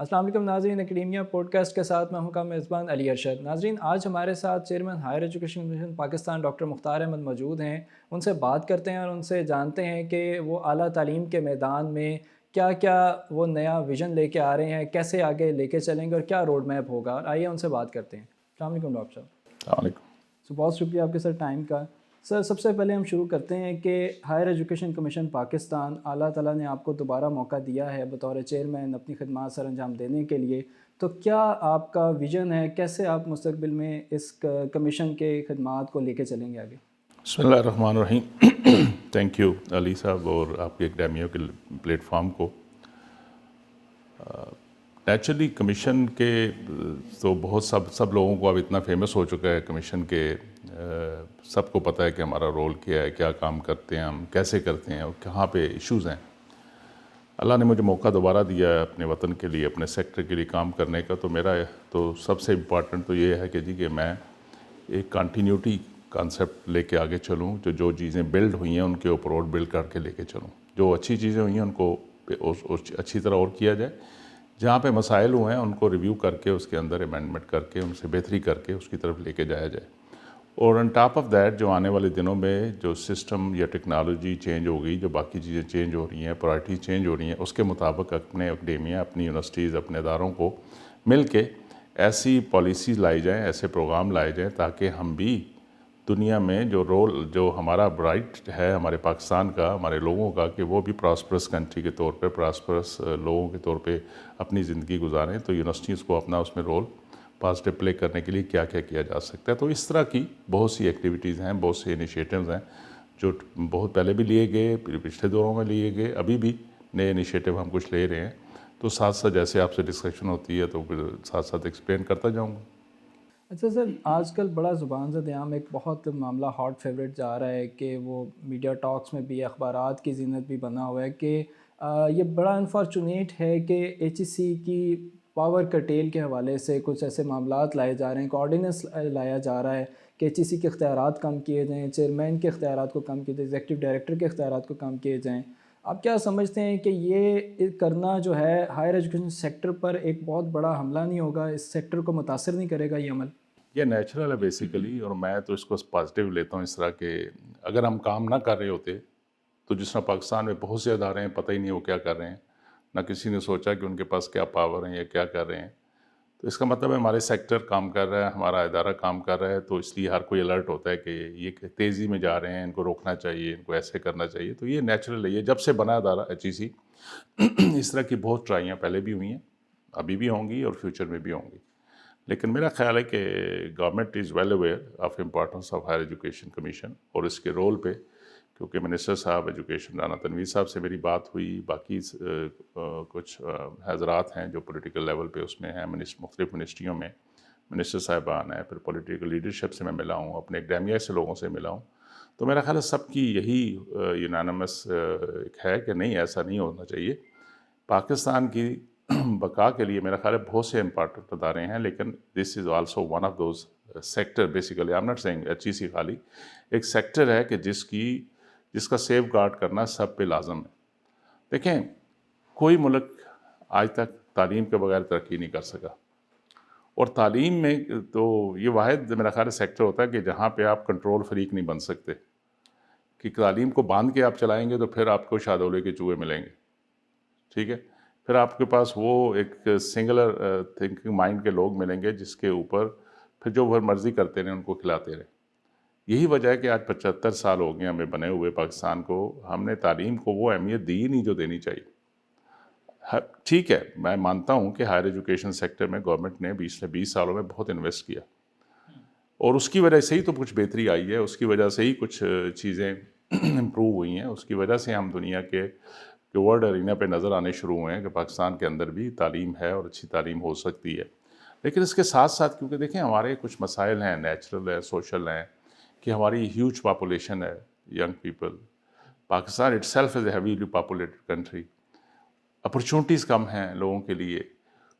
السلام علیکم ناظرین، اکیڈیمیا پوڈ کاسٹ کے ساتھ میں ہوں کا میزبان علی ارشد۔ ناظرین، آج ہمارے ساتھ chairman higher education commission Pakistan doctor Mukhtar Ahmed موجود ہیں۔ ان سے بات کرتے ہیں اور ان سے جانتے ہیں کہ وہ اعلیٰ تعلیم کے میدان میں کیا کیا وہ نیا ویژن لے کے آ رہے ہیں، کیسے آگے لے کے چلیں گے اور کیا روڈ میپ ہوگا۔ آئیے ان سے بات کرتے ہیں۔ السلام علیکم ڈاکٹر صاحب۔ السلام علیکم۔ بہت شکریہ آپ کے سر ٹائم کا۔ سر، سب سے پہلے ہم شروع کرتے ہیں کہ ہائر ایجوکیشن کمیشن پاکستان، اللہ تعالیٰ نے آپ کو دوبارہ موقع دیا ہے بطور چیئرمین اپنی خدمات سر انجام دینے کے لیے، تو کیا آپ کا ویژن ہے، کیسے آپ مستقبل میں اس کمیشن کے خدمات کو لے کے چلیں گے آگے؟ بسم اللہ الرحمن الرحیم۔ تھینک یو علی صاحب اور آپ کے اکیڈیمیا کے پلیٹ فارم کو۔ نیچرلی کمیشن کے تو بہت سب لوگوں کو اب اتنا فیمس ہو چکا ہے کمیشن کے، سب کو پتہ ہے کہ ہمارا رول کیا ہے، کیا کام کرتے ہیں ہم، کیسے کرتے ہیں اور کہاں پہ ایشوز ہیں۔ اللہ نے مجھے موقع دوبارہ دیا ہے اپنے وطن کے لیے، اپنے سیکٹر کے لیے کام کرنے کا، تو میرا تو سب سے امپورٹنٹ تو یہ ہے کہ میں ایک کنٹینیوٹی کانسیپٹ لے کے آگے چلوں، جو چیزیں بلڈ ہوئی ہیں ان کے اوپر اور بلڈ کر کے لے کے چلوں، جو اچھی چیزیں ہوئی ہیں ان کو اچھی طرح اور کیا جائے، جہاں پہ مسائل ہوئے ہیں ان کو ریویو کر کے اس کے اندر امینڈمنٹ کر کے ان سے بہتری کر کے اس کی طرف لے کے جایا جائے۔ اور آن ٹاپ آف دیٹ جو آنے والے دنوں میں جو سسٹم یا ٹیکنالوجی چینج ہو گئی، جو باقی چیزیں چینج ہو رہی ہیں، پرائرٹیز چینج ہو رہی ہیں، اس کے مطابق اپنے اکیڈیمیا، اپنی یونیورسٹیز، اپنے اداروں کو مل کے ایسی پالیسیز لائی جائیں، ایسے پروگرام لائے جائیں تاکہ ہم بھی دنیا میں جو ہمارا برائٹ ہے ہمارے پاکستان کا، ہمارے لوگوں کا، کہ وہ بھی پراسپرس کنٹری کے طور پہ، پراسپرس لوگوں کے طور پہ اپنی زندگی گزاریں، تو یونیورسٹیز کو اپنا اس میں رول پازیٹیو پلے کرنے کے لیے کیا کیا جا سکتا ہے۔ تو اس طرح کی بہت سی ایکٹیویٹیز ہیں، بہت سے انیشیٹوز ہیں جو بہت پہلے بھی لیے گئے، پچھلے دوروں میں لیے گئے، ابھی بھی نئے انیشیٹو ہم کچھ لے رہے ہیں، تو ساتھ ساتھ جیسے آپ سے ڈسکشن ہوتی ہے تو پھر ساتھ ساتھ ایکسپلین کرتا جاؤں گا۔ اچھا سر، آج کل بڑا زبان زد عام ایک بہت معاملہ ہاٹ فیوریٹ جا رہا ہے کہ وہ میڈیا ٹاکس میں بھی، اخبارات کی زینت بھی بنا ہوا ہے کہ یہ بڑا انفارچونیٹ ہے کہ ایچ ای سی کی پاور کٹیل کے حوالے سے کچھ ایسے معاملات لائے جا رہے ہیں، کوآرڈیننس لایا جا رہا ہے کہ ایچ ای سی کے اختیارات کم کیے جائیں، چیئرمین کے اختیارات کو کم کیے جائیں، ایگزیکٹو ڈائریکٹر کے اختیارات کو کم کیے جائیں۔ آپ کیا سمجھتے ہیں کہ یہ کرنا جو ہے ہائر ایجوکیشن سیکٹر پر ایک بہت بڑا حملہ نہیں ہوگا، اس سیکٹر کو متاثر نہیں کرے گا یہ عمل؟ یہ نیچرل ہے بیسیکلی، اور میں تو اس کو پازیٹیو لیتا ہوں اس طرح کہ اگر ہم کام نہ کر رہے ہوتے تو جس طرح پاکستان میں بہت سے ادارے ہیں، پتہ ہی نہیں وہ کیا کر رہے ہیں، نہ کسی نے سوچا کہ ان کے پاس کیا پاور ہیں یا کیا کر رہے ہیں، تو اس کا مطلب ہے ہمارے سیکٹر کام کر رہا ہے، ہمارا ادارہ کام کر رہا ہے، تو اس لیے ہر کوئی الرٹ ہوتا ہے کہ یہ تیزی میں جا رہے ہیں، ان کو روکنا چاہیے، ان کو ایسے کرنا چاہیے۔ تو یہ نیچرل ہے، یہ جب سے بنا ادارہ ایچ ای سی، اس طرح کی بہت ٹرائیاں پہلے بھی ہوئی ہیں، ابھی بھی ہوں گی اور فیوچر میں بھی ہوں گی، لیکن میرا خیال ہے کہ government is well aware of importance of higher education commission اور اس کے رول پہ، کیونکہ منسٹر صاحب ایجوکیشن رانا تنویر صاحب سے میری بات ہوئی، باقی کچھ حضرات ہیں جو پولیٹیکل لیول پہ اس میں ہیں، مختلف منسٹریوں میں منسٹر صاحبان ہیں، پھر پولیٹیکل لیڈرشپ سے میں ملا ہوں، اپنے اکیڈیمیا سے لوگوں سے ملا ہوں، تو میرا خیال ہے سب کی یہی یونانیمس ہے کہ نہیں، ایسا نہیں ہونا چاہیے۔ پاکستان کی بقا کے لیے میرا خیال ہے بہت سے امپارٹنٹ ادارے ہیں، لیکن this is also one of those sector, basically I am not seeing H E C خالی ایک سیکٹر ہے کہ جس کا سیف گارڈ کرنا سب پہ لازم ہے۔ دیکھیں، کوئی ملک آج تک تعلیم کے بغیر ترقی نہیں کر سکا، اور تعلیم میں تو یہ واحد میرا خیال ہے سیکٹر ہوتا ہے کہ جہاں پہ آپ کنٹرول فریق نہیں بن سکتے، کہ تعلیم کو باندھ کے آپ چلائیں گے تو پھر آپ کو شادولے کے چوہے ملیں گے، ٹھیک ہے، پھر آپ کے پاس وہ ایک سنگولر تھنکنگ مائنڈ کے لوگ ملیں گے جس کے اوپر پھر جو وہ مرضی کرتے رہیں ان کو کھلاتے رہیں۔ یہی وجہ ہے کہ آج 75 سال ہو گئے ہمیں بنے ہوئے پاکستان کو، ہم نے تعلیم کو وہ اہمیت دی ہی نہیں جو دینی چاہیے۔ ٹھیک ہے، میں مانتا ہوں کہ ہائر ایجوکیشن سیکٹر میں گورنمنٹ نے 20 سالوں میں بہت انویسٹ کیا، اور اس کی وجہ سے ہی تو کچھ بہتری آئی ہے، اس کی وجہ سے ہی کچھ چیزیں امپروو ہوئی ہیں، اس کی وجہ سے ہم دنیا کے ورلڈ ارینا پہ نظر آنے شروع ہوئے ہیں کہ پاکستان کے اندر بھی تعلیم ہے اور اچھی تعلیم ہو سکتی ہے۔ لیکن اس کے ساتھ ساتھ کیونکہ دیکھیں ہمارے کچھ مسائل ہیں، نیچرل ہیں، سوشل ہیں، کہ ہماری ہیوج پاپولیشن ہے، young people, Pakistan itself is a heavily populated country, opportunities کم ہیں لوگوں کے لیے،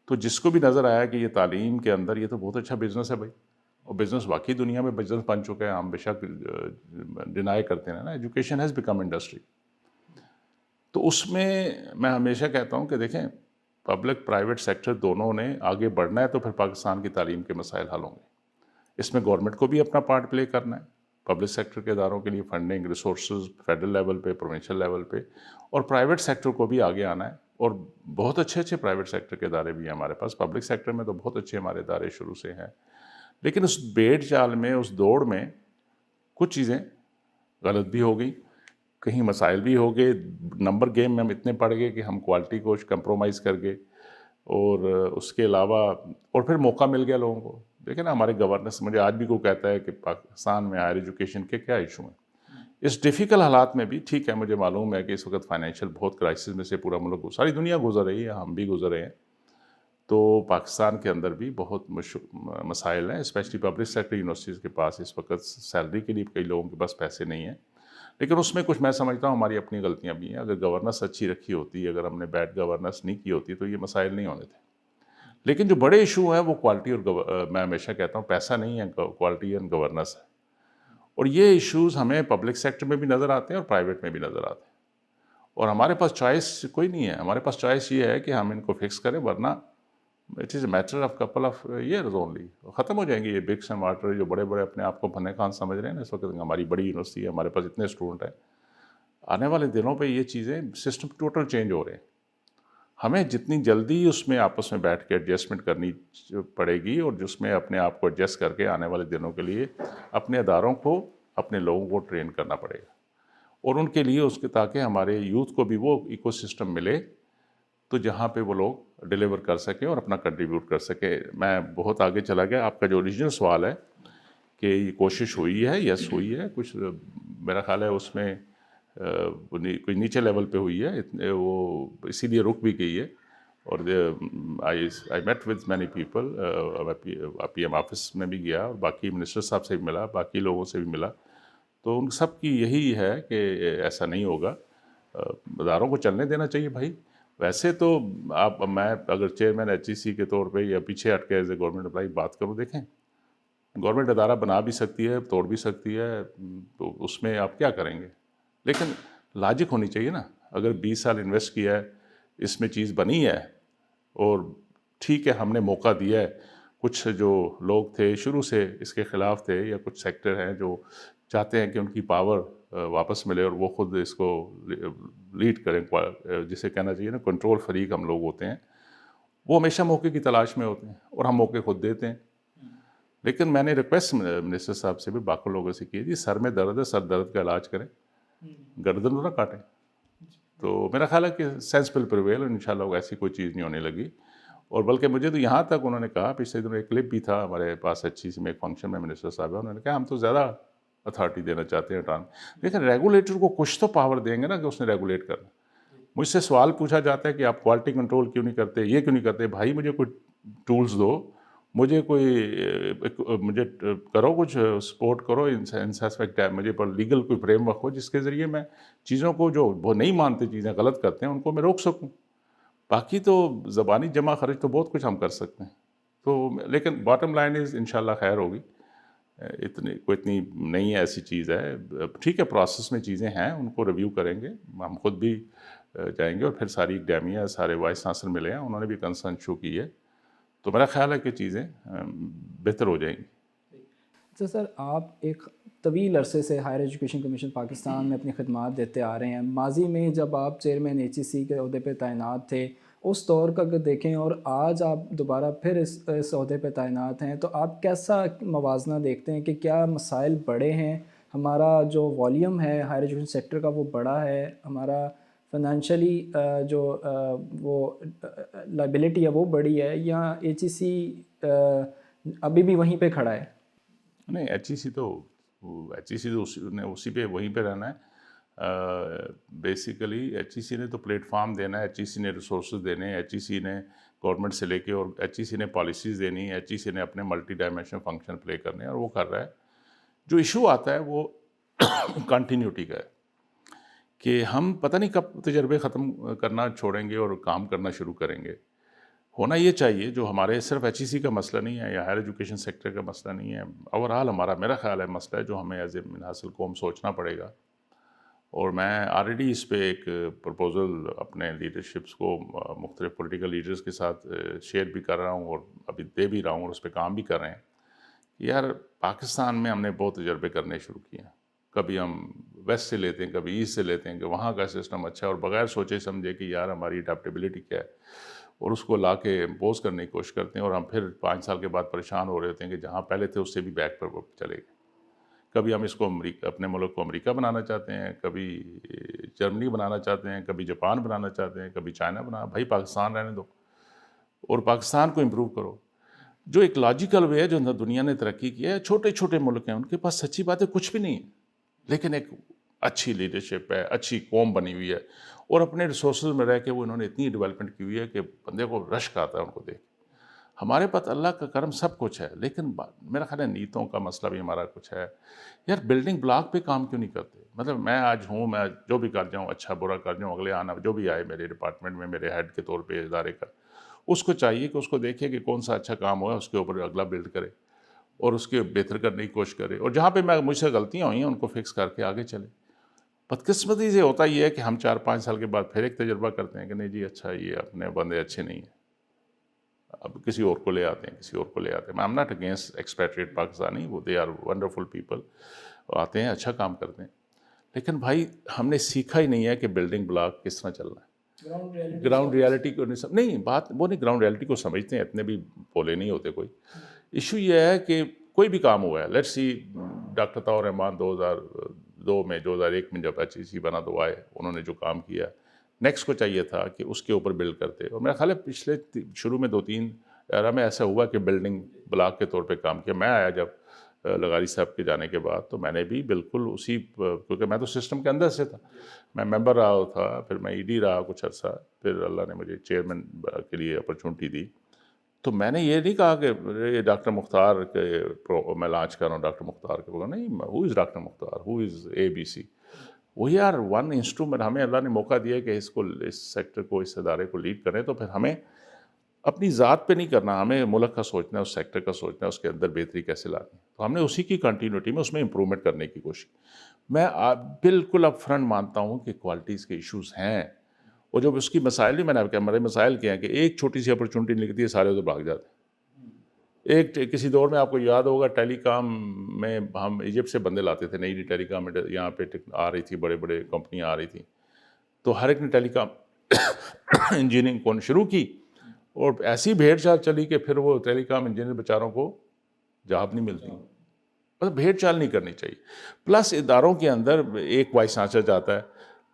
تو جس کو بھی نظر آیا کہ یہ تعلیم کے اندر یہ تو بہت اچھا بزنس ہے بھائی، اور بزنس واقعی دنیا میں بزنس بن چکا ہے، ہم بے شک ڈینائی کرتے ہیں نا، ایجوکیشن ہیز بیکم انڈسٹری۔ تو اس میں ہمیشہ کہتا ہوں کہ دیکھیں پبلک پرائیویٹ سیکٹر دونوں نے آگے بڑھنا ہے تو پھر پاکستان کی تعلیم کے مسائل حل ہوں گے. اس میں گورنمنٹ کو بھی اپنا پارٹ پلے کرنا ہے, پبلک سیکٹر کے اداروں کے لیے فنڈنگ ریسورسز فیڈرل لیول پہ, پروونشل لیول پہ, اور پرائیویٹ سیکٹر کو بھی آگے آنا ہے. اور بہت اچھے پرائیویٹ سیکٹر کے ادارے بھی ہیں ہمارے پاس. پبلک سیکٹر میں تو بہت اچھے ہمارے ادارے شروع سے ہیں, لیکن اس بھیڑ چال میں, اس دوڑ میں کچھ چیزیں غلط بھی ہو گئی, کہیں مسائل بھی ہو گئے. نمبر گیم میں ہم اتنے پڑ گئے کہ ہم کوالٹی کو کمپرومائز کر گئے, اور اس کے علاوہ اور پھر موقع مل گیا لوگوں کو. دیکھیں نا ہمارے گورننس, مجھے آج بھی کوئی کہتا ہے کہ پاکستان میں ہائر ایجوکیشن کے کیا ایشو ہیں, اس ڈیفیکلٹ حالات میں بھی. ٹھیک ہے, مجھے معلوم ہے کہ اس وقت فائنینشیل بہت کرائسس میں سے پورا ملک, ساری دنیا گزر رہی ہے, ہم بھی گزرے ہیں, تو پاکستان کے اندر بھی بہت مسائل ہیں, اسپیشلی پبلک سیکٹر یونیورسٹیز کے پاس اس وقت سیلری کے لیے کئی لوگوں کے پاس پیسے نہیں ہیں. لیکن اس میں کچھ میں سمجھتا ہوں ہماری اپنی غلطیاں بھی ہیں. اگر گورننس اچھی رکھی ہوتی, اگر ہم نے بیڈ گورننس نہیں کی ہوتی تو یہ مسائل نہیں ہونے تھے. لیکن جو بڑے ایشو ہیں وہ کوالٹی اور میں ہمیشہ کہتا ہوں پیسہ نہیں ہے, کوالٹی اینڈ گورننس ہے. اور یہ ایشوز ہمیں پبلک سیکٹر میں بھی نظر آتے ہیں اور پرائیویٹ میں بھی نظر آتے ہیں, اور ہمارے پاس چوائس کوئی نہیں ہے. ہمارے پاس چوائس یہ ہے کہ ہم ان کو فکس کریں, ورنہ it is a matter of couple of years only, ختم ہو جائیں گے یہ برکس اینڈ واٹر جو بڑے بڑے اپنے آپ کو فن خان سمجھ رہے ہیں نا اس وقت. ہماری بڑی یونیورسٹی ہے, ہمارے پاس اتنے اسٹوڈنٹ ہیں, آنے والے دنوں پہ یہ چیزیں سسٹم ٹوٹل چینج ہو رہے ہیں. ہمیں جتنی جلدی اس میں آپس میں بیٹھ کے ایڈجسٹمنٹ کرنی پڑے گی, اور جس میں اپنے آپ کو ایڈجسٹ کر کے آنے والے دنوں کے لیے اپنے اداروں کو, اپنے لوگوں کو ٹرین کرنا پڑے گا, اور ان کے لیے اس کے تاکہ ہمارے یوتھ کو بھی وہ ایکو سسٹم ملے تو جہاں پہ وہ لوگ ڈیلیور کر سکیں اور اپنا کنٹریبیوٹ کر سکیں. میں بہت آگے چلا گیا. آپ کا جو اوریجنل سوال ہے کہ یہ کوشش ہوئی ہے, یس ہوئی ہے, کچھ میرا خیال ہے اس میں کوئی نیچے لیول پہ ہوئی ہے, وہ اسی لیے رک بھی گئی ہے. اور I met with many people, P M office میں بھی گیا, اور باقی منسٹر صاحب سے بھی ملا, باقی لوگوں سے بھی ملا, تو ان سب کی یہی ہے کہ ایسا نہیں ہوگا, اداروں کو چلنے دینا چاہیے بھائی. ویسے تو میں اگر چیئرمین ایچ ای سی کے طور پہ یا پیچھے ہٹ کے ایز اے گورنمنٹ امپلائی بات کروں, دیکھیں گورنمنٹ ادارہ بنا بھی سکتی ہے, توڑ بھی سکتی ہے, تو اس میں آپ کیا کریں گے, لیکن لاجک ہونی چاہیے نا. اگر 20 سال انویسٹ کیا ہے, اس میں چیز بنی ہے, اور ٹھیک ہے ہم نے موقع دیا ہے, کچھ جو لوگ تھے شروع سے اس کے خلاف تھے, یا کچھ سیکٹر ہیں جو چاہتے ہیں کہ ان کی پاور واپس ملے اور وہ خود اس کو لیڈ کریں, جسے کہنا چاہیے نا کنٹرول فریق ہم لوگ ہوتے ہیں, وہ ہمیشہ موقع کی تلاش میں ہوتے ہیں, اور ہم موقع خود دیتے ہیں. لیکن میں نے ریکویسٹ منسٹر صاحب سے بھی باقی لوگوں سے کی, جی سر میں درد ہے, سر درد کا علاج کریں, گردن نہ کاٹیں. تو میرا خیال ہے کہ سینس ول پریویل, ان شاء اللہ ایسی کوئی چیز نہیں ہونے لگی. اور بلکہ مجھے تو یہاں تک انہوں نے کہا, پچھلے دنوں ایک کلپ بھی تھا ہمارے پاس اچھی سی میں, ایک فنکشن میں منسٹر صاحب ہے, انہوں نے کہا ہم تو زیادہ اتھارٹی دینا چاہتے ہیں ٹران. لیکن ریگولیٹر کو کچھ تو پاور دیں گے نا کہ اس نے ریگولیٹ کرنا. مجھ سے سوال پوچھا جاتا ہے کہ آپ کوالٹی کنٹرول کیوں نہیں کرتے, یہ کیوں نہیں کرتے. بھائی مجھے کوئی ٹولز دو, مجھے کرو کچھ سپورٹ کرو انسپیکٹ, مجھے پر لیگل کوئی فریم ورک ہو جس کے ذریعے میں چیزوں کو جو وہ نہیں مانتے, چیزیں غلط کرتے ہیں, ان کو میں روک سکوں. باقی تو زبانی جمع خرچ تو بہت کچھ ہم کر سکتے ہیں. تو لیکن باٹم لائن از انشاءاللہ خیر ہوگی. اتنی نہیں ہے ایسی چیز ہے, ٹھیک ہے پروسیس میں چیزیں ہیں, ان کو ریویو کریں گے, ہم خود بھی جائیں گے, اور پھر ساری اکیڈیمیا, سارے وائس چانسلر ملے ہیں, انہوں نے بھی کنسرن شو کی ہے, تو میرا خیال ہے کہ چیزیں بہتر ہو جائیں گی. اچھا سر, آپ ایک طویل عرصے سے ہائر ایجوکیشن کمیشن پاکستان میں اپنی خدمات دیتے آ رہے ہیں. ماضی میں جب آپ چیئرمین ایچ ای سی کے عہدے پہ تعینات تھے, اس دور کا اگر دیکھیں, اور آج آپ دوبارہ پھر اس عہدے پہ تعینات ہیں, تو آپ کیسا موازنہ دیکھتے ہیں کہ کیا مسائل بڑے ہیں؟ ہمارا جو والیوم ہے ہائر ایجوکیشن سیکٹر کا وہ بڑا ہے, ہمارا فائنینشلی جو وہ لائبلٹی ہے وہ بڑی ہے, یا ایچ ای سی ابھی بھی وہیں پہ کھڑا ہے؟ نہیں, ایچ ای سی تو اسی پہ وہیں پہ رہنا ہے. بیسیکلی ایچ ای سی نے تو پلیٹ فارم دینا ہے, ایچ ای سی نے ریسورسز دینے ہیں, ایچ ای سی نے گورنمنٹ سے لے کے, اور ایچ ای سی نے پالیسیز دینی ہے, ایچ ای سی نے اپنے ملٹی ڈائمینشنل فنکشن پلے کرنے ہیں, اور وہ کر رہا ہے. جو ایشو آتا ہے وہ کنٹینیوٹی کا ہے, کہ ہم پتہ نہیں کب تجربے ختم کرنا چھوڑیں گے اور کام کرنا شروع کریں گے. ہونا یہ چاہیے, جو ہمارے صرف ایچ ای سی کا مسئلہ نہیں ہے یا ہائر ایجوکیشن سیکٹر کا مسئلہ نہیں ہے, اوور آل ہمارا میرا خیال ہے مسئلہ ہے جو ہمیں ایز اے منحصل قوم سوچنا پڑے گا. اور میں آلریڈی اس پہ ایک پرپوزل اپنے لیڈرشپس کو مختلف پولیٹیکل لیڈرز کے ساتھ شیئر بھی کر رہا ہوں اور ابھی دے بھی رہا ہوں اور اس پہ کام بھی کر رہے ہیں. یار پاکستان میں ہم نے بہت تجربے کرنے شروع کیے ہیں. کبھی ہم ویسٹ سے لیتے ہیں, کبھی ایسٹ سے لیتے ہیں کہ وہاں کا سسٹم اچھا ہے, اور بغیر سوچے سمجھے کہ یار ہماری اڈیپٹیبلٹی کیا ہے, اور اس کو لا کے امپوز کرنے کی کوشش کرتے ہیں, اور ہم پھر 5 سال کے بعد پریشان ہو رہے ہوتے ہیں کہ جہاں پہلے تھے اس سے بھی بیک پر چلے گئے. کبھی ہم اس کو اپنے ملک کو امریکہ بنانا چاہتے ہیں, کبھی جرمنی بنانا چاہتے ہیں, کبھی جاپان بنانا چاہتے ہیں, کبھی چائنا بنانا. بھائی پاکستان رہنے دو اور پاکستان کو امپروو کرو. جو ایک لاجیکل وے ہے جو دنیا نے ترقی کیا ہے, چھوٹے چھوٹے ملک ہیں ان کے پاس سچی بات ہے کچھ بھی نہیں ہے, لیکن ایک اچھی لیڈرشپ ہے, اچھی قوم بنی ہوئی ہے, اور اپنے ریسورسز میں رہ کے وہ انہوں نے اتنی ڈیولپمنٹ کی ہوئی ہے کہ بندے کو رشک آتا ہے ان کو دیکھ. ہمارے پاس اللہ کا کرم سب کچھ ہے, لیکن میرا خیال ہے نیتوں کا مسئلہ بھی ہمارا کچھ ہے. یار بلڈنگ بلاک پہ کام کیوں نہیں کرتے؟ مطلب میں آج ہوں, میں جو بھی کر جاؤں, اچھا برا کر جاؤں, اگلے آنا جو بھی آئے میرے ڈپارٹمنٹ میں میرے ہیڈ کے طور پہ ادارے کا, اس کو چاہیے کہ اس کو دیکھے کہ کون سا اچھا کام ہوا ہے, اس کے اوپر اگلا بلڈ کرے اور اس کے بہتر کرنے کی کوشش کرے, اور جہاں پہ مجھ سے غلطیاں ہوئی ہیں ان کو فکس کر کے آگے چلے. بدقسمتی سے ہوتا یہ ہے کہ ہم 4-5 سال کے بعد پھر ایک تجربہ کرتے ہیں کہ نہیں جی اچھا یہ اپنے بندے اچھے نہیں ہیں, اب کسی اور کو لے آتے ہیں, کسی اور کو لے آتے ہیں. I'm not against expatriate Pakistani, وہ they are wonderful people, آتے ہیں اچھا کام کرتے ہیں, لیکن بھائی ہم نے سیکھا ہی نہیں ہے کہ بلڈنگ بلاک کس طرح چلنا ہے. گراؤنڈ ریالٹی کو نہیں بات وہ نہیں, گراؤنڈ ریالٹی کو سمجھتے ہیں, اتنے بھی بولے نہیں ہوتے. کوئی ایشو یہ ہے کہ کوئی بھی کام ہوا ہے, لیٹس سی ڈاکٹر طاہر رحمان 2001 میں جب HEC بنا تو آئے, انہوں نے جو کام کیا, نیکسٹ کو چاہیے تھا کہ اس کے اوپر بلڈ کرتے. اور میرا خیال ہے پچھلے شروع میں 2-3 ایرا میں ایسا ہوا کہ بلڈنگ بلاک کے طور پہ کام کیا. میں آیا جب لغاری صاحب کے جانے کے بعد, تو میں نے بھی بالکل اسی, کیونکہ میں تو سسٹم کے اندر سے تھا, میں ممبر رہا تھا, پھر میں ED رہا کچھ عرصہ, پھر اللہ نے مجھے چیئرمین کے لیے اپرچونٹی دی. تو میں نے یہ نہیں کہا کہ یہ ڈاکٹر مختار کے میں لانچ کر رہا ہوں, ڈاکٹر مختار کے بول نہیں, ہو is doctor Mukhtar, who is ABC. وہی یار ون انسٹرومنٹ, ہمیں اللہ نے موقع دیا کہ اس سیکٹر کو, اس ادارے کو لیڈ کریں, تو پھر ہمیں اپنی ذات پہ نہیں کرنا, ہمیں ملک کا سوچنا ہے, اس سیکٹر کا سوچنا ہے, اس کے اندر بہتری کیسے لانی. تو ہم نے اسی کی کنٹینیوٹی میں اس میں امپرومنٹ کرنے کی کوشش. میں بالکل اپ فرنٹ مانتا ہوں کہ کوالٹیز کے ایشوز ہیں, اور جب اس کی مسائل بھی میں نے آپ کہا, ہمارے مسائل کیا ہیں کہ ایک چھوٹی سی اپرچونٹی نکلتی ہے سارے ادھر بھاگ جاتے ہیں. ایک کسی دور میں آپ کو یاد ہوگا ٹیلی کام میں ہم ایجپٹ سے بندے لاتے تھے, نئی ٹیلی کام یہاں پہ آ رہی تھی, بڑے بڑے کمپنیاں آ رہی تھیں, تو ہر ایک نے ٹیلی کام انجینئرنگ کو شروع کی, اور ایسی بھیڑ چال چلی کہ پھر وہ ٹیلی کام انجینئر بیچاروں کو جاب نہیں ملتی. مطلب بھیڑ چال نہیں کرنی چاہیے. پلس اداروں کے اندر ایک وائس چانسلر جاتا ہے,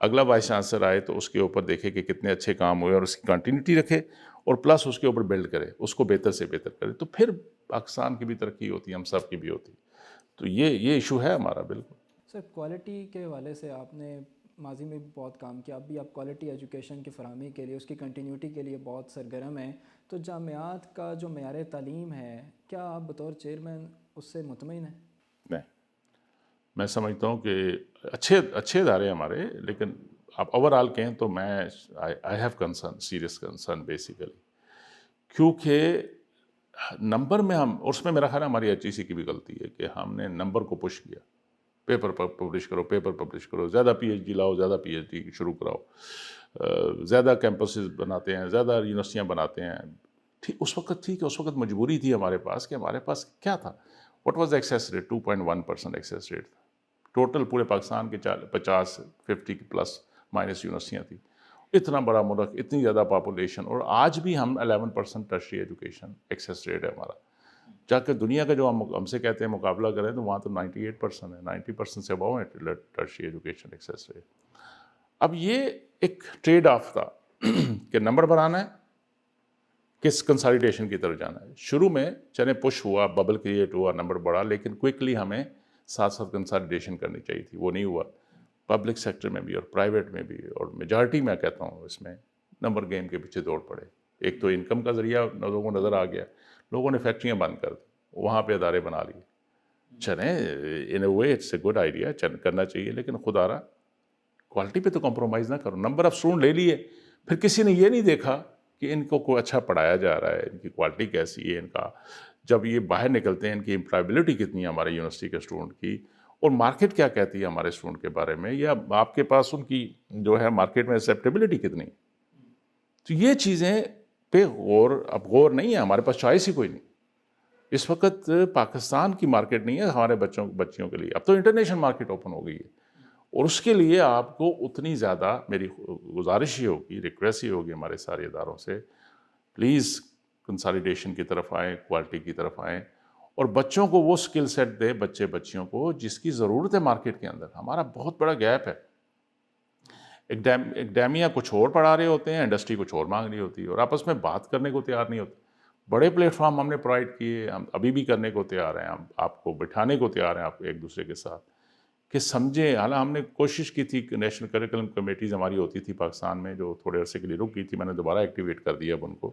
اگلا وائس چانسلر آئے تو اس کے اوپر دیکھے کہ کتنے اچھے کام ہوئے اور اس کی کنٹینیوٹی رکھے, اور پلس اس کے اوپر بلڈ کرے, اس کو بہتر سے بہتر کرے, تو پھر پاکستان کی بھی ترقی ہوتی ہے, ہم سب کی بھی ہوتی. تو یہ ایشو ہے ہمارا. بالکل سر, کوالٹی کے حوالے سے آپ نے ماضی میں بھی بہت کام کیا, اب بھی آپ کوالٹی ایجوکیشن کی فراہمی کے لیے, اس کی کنٹینیوٹی کے لیے بہت سرگرم ہیں. تو جامعات کا جو معیار تعلیم ہے, کیا آپ بطور چیئرمین اس سے مطمئن ہیں؟ نہیں, میں سمجھتا ہوں کہ اچھے ادارے ہمارے, لیکن آپ اوور آل کہیں تو میں I have concern, serious concern basically, کیونکہ نمبر میں ہم, اور اس میں میرا خیال ہے ہماری HEC کی بھی غلطی ہے کہ ہم نے نمبر کو پش کیا, پیپر پبلش کرو, زیادہ PhD لاؤ, زیادہ PhD شروع کراؤ, زیادہ کیمپسز بناتے ہیں, زیادہ یونیورسٹیاں بناتے ہیں. اس وقت ٹھیک ہے, اس وقت مجبوری تھی ہمارے پاس کہ ہمارے پاس کیا تھا, what was access rate, 2.1% access rate تھا ٹوٹل پورے پاکستان کے 50 پلس مائنس یونیورسٹیاں تھیں. اتنا بڑا ملک, اتنی زیادہ پاپولیشن, اور آج بھی ہم 11% ٹرشری ایجوکیشن ایکسیس ریٹ ہے ہمارا. جا کے دنیا کا جو ہم سے کہتے ہیں مقابلہ کریں تو وہاں تو 98% ہے, 90% سے ابو ہے ٹرشری ایجوکیشن ایکسیس ریٹ. اب یہ ایک ٹریڈ آف تھا کہ نمبر بڑھانا ہے, کس کنسالیڈیشن کی طرف جانا ہے. شروع میں چلے پش ہوا, ببل کریٹ ہوا, نمبر بڑھا, لیکن کوئکلی ہمیں ساتھ ساتھ کنسالیڈیشن کرنی چاہیے تھی, وہ نہیں ہوا. پبلک سیکٹر میں بھی اور پرائیویٹ میں بھی, اور میجارٹی میں کہتا ہوں اس میں نمبر گیم کے پیچھے دوڑ پڑے. ایک تو انکم کا ذریعہ لوگوں کو نظر آ گیا, لوگوں نے فیکٹریاں بند کر دی, وہاں پہ ادارے بنا لیے. چلیں in a way it's a good idea, کرنا چاہیے, لیکن خدا رہا کوالٹی پہ تو کمپرومائز نہ کرو. نمبر آف اسٹوڈنٹ لے لیے, پھر کسی نے یہ نہیں دیکھا کہ ان کو کوئی اچھا پڑھایا جا رہا ہے, ان کی کوالٹی کیسی ہے, ان کا جب یہ باہر نکلتے ہیں ان کی امپلائبلٹی کتنی ہے ہمارے یونیورسٹی کے اسٹوڈنٹ کی, اور مارکیٹ کیا کہتی ہے ہمارے اسٹوڈنٹ کے بارے میں، یا آپ کے پاس ان کی جو ہے مارکیٹ میں ایکسیپٹیبلٹی کتنی. تو یہ چیزیں پہ غور نہیں ہے، ہمارے پاس چوائس ہی کوئی نہیں. اس وقت پاکستان کی مارکیٹ نہیں ہے ہمارے بچیوں کے لیے، اب تو انٹرنیشنل مارکیٹ اوپن ہو گئی ہے، اور اس کے لیے آپ کو اتنی زیادہ میری گزارش ہی ہوگی، ریکویسٹ ہی ہوگی ہمارے سارے اداروں سے، پلیز کنسالیڈیشن کی طرف آئیں، کوالٹی کی طرف آئیں، اور بچوں کو وہ سکل سیٹ دے بچیوں کو جس کی ضرورت ہے مارکیٹ کے اندر. ہمارا بہت بڑا گیپ ہے. ایکڈیمیا کچھ اور پڑھا رہے ہوتے ہیں، انڈسٹری کچھ اور مانگ رہی ہوتی ہے، اور آپس میں بات کرنے کو تیار نہیں ہوتے. بڑے پلیٹ فارم ہم نے پرووائڈ کیے، ہم ابھی بھی کرنے کو تیار ہیں، ہم آپ کو بٹھانے کو تیار ہیں، آپ ایک دوسرے کے ساتھ کہ سمجھیں. حالانکہ ہم نے کوشش کی تھی کہ نیشنل کریکولم کمیٹیز ہماری ہوتی تھی پاکستان میں، جو تھوڑے عرصے کے لیے رک گئی تھی، میں نے دوبارہ ایکٹیویٹ کر دیا اب ان کو.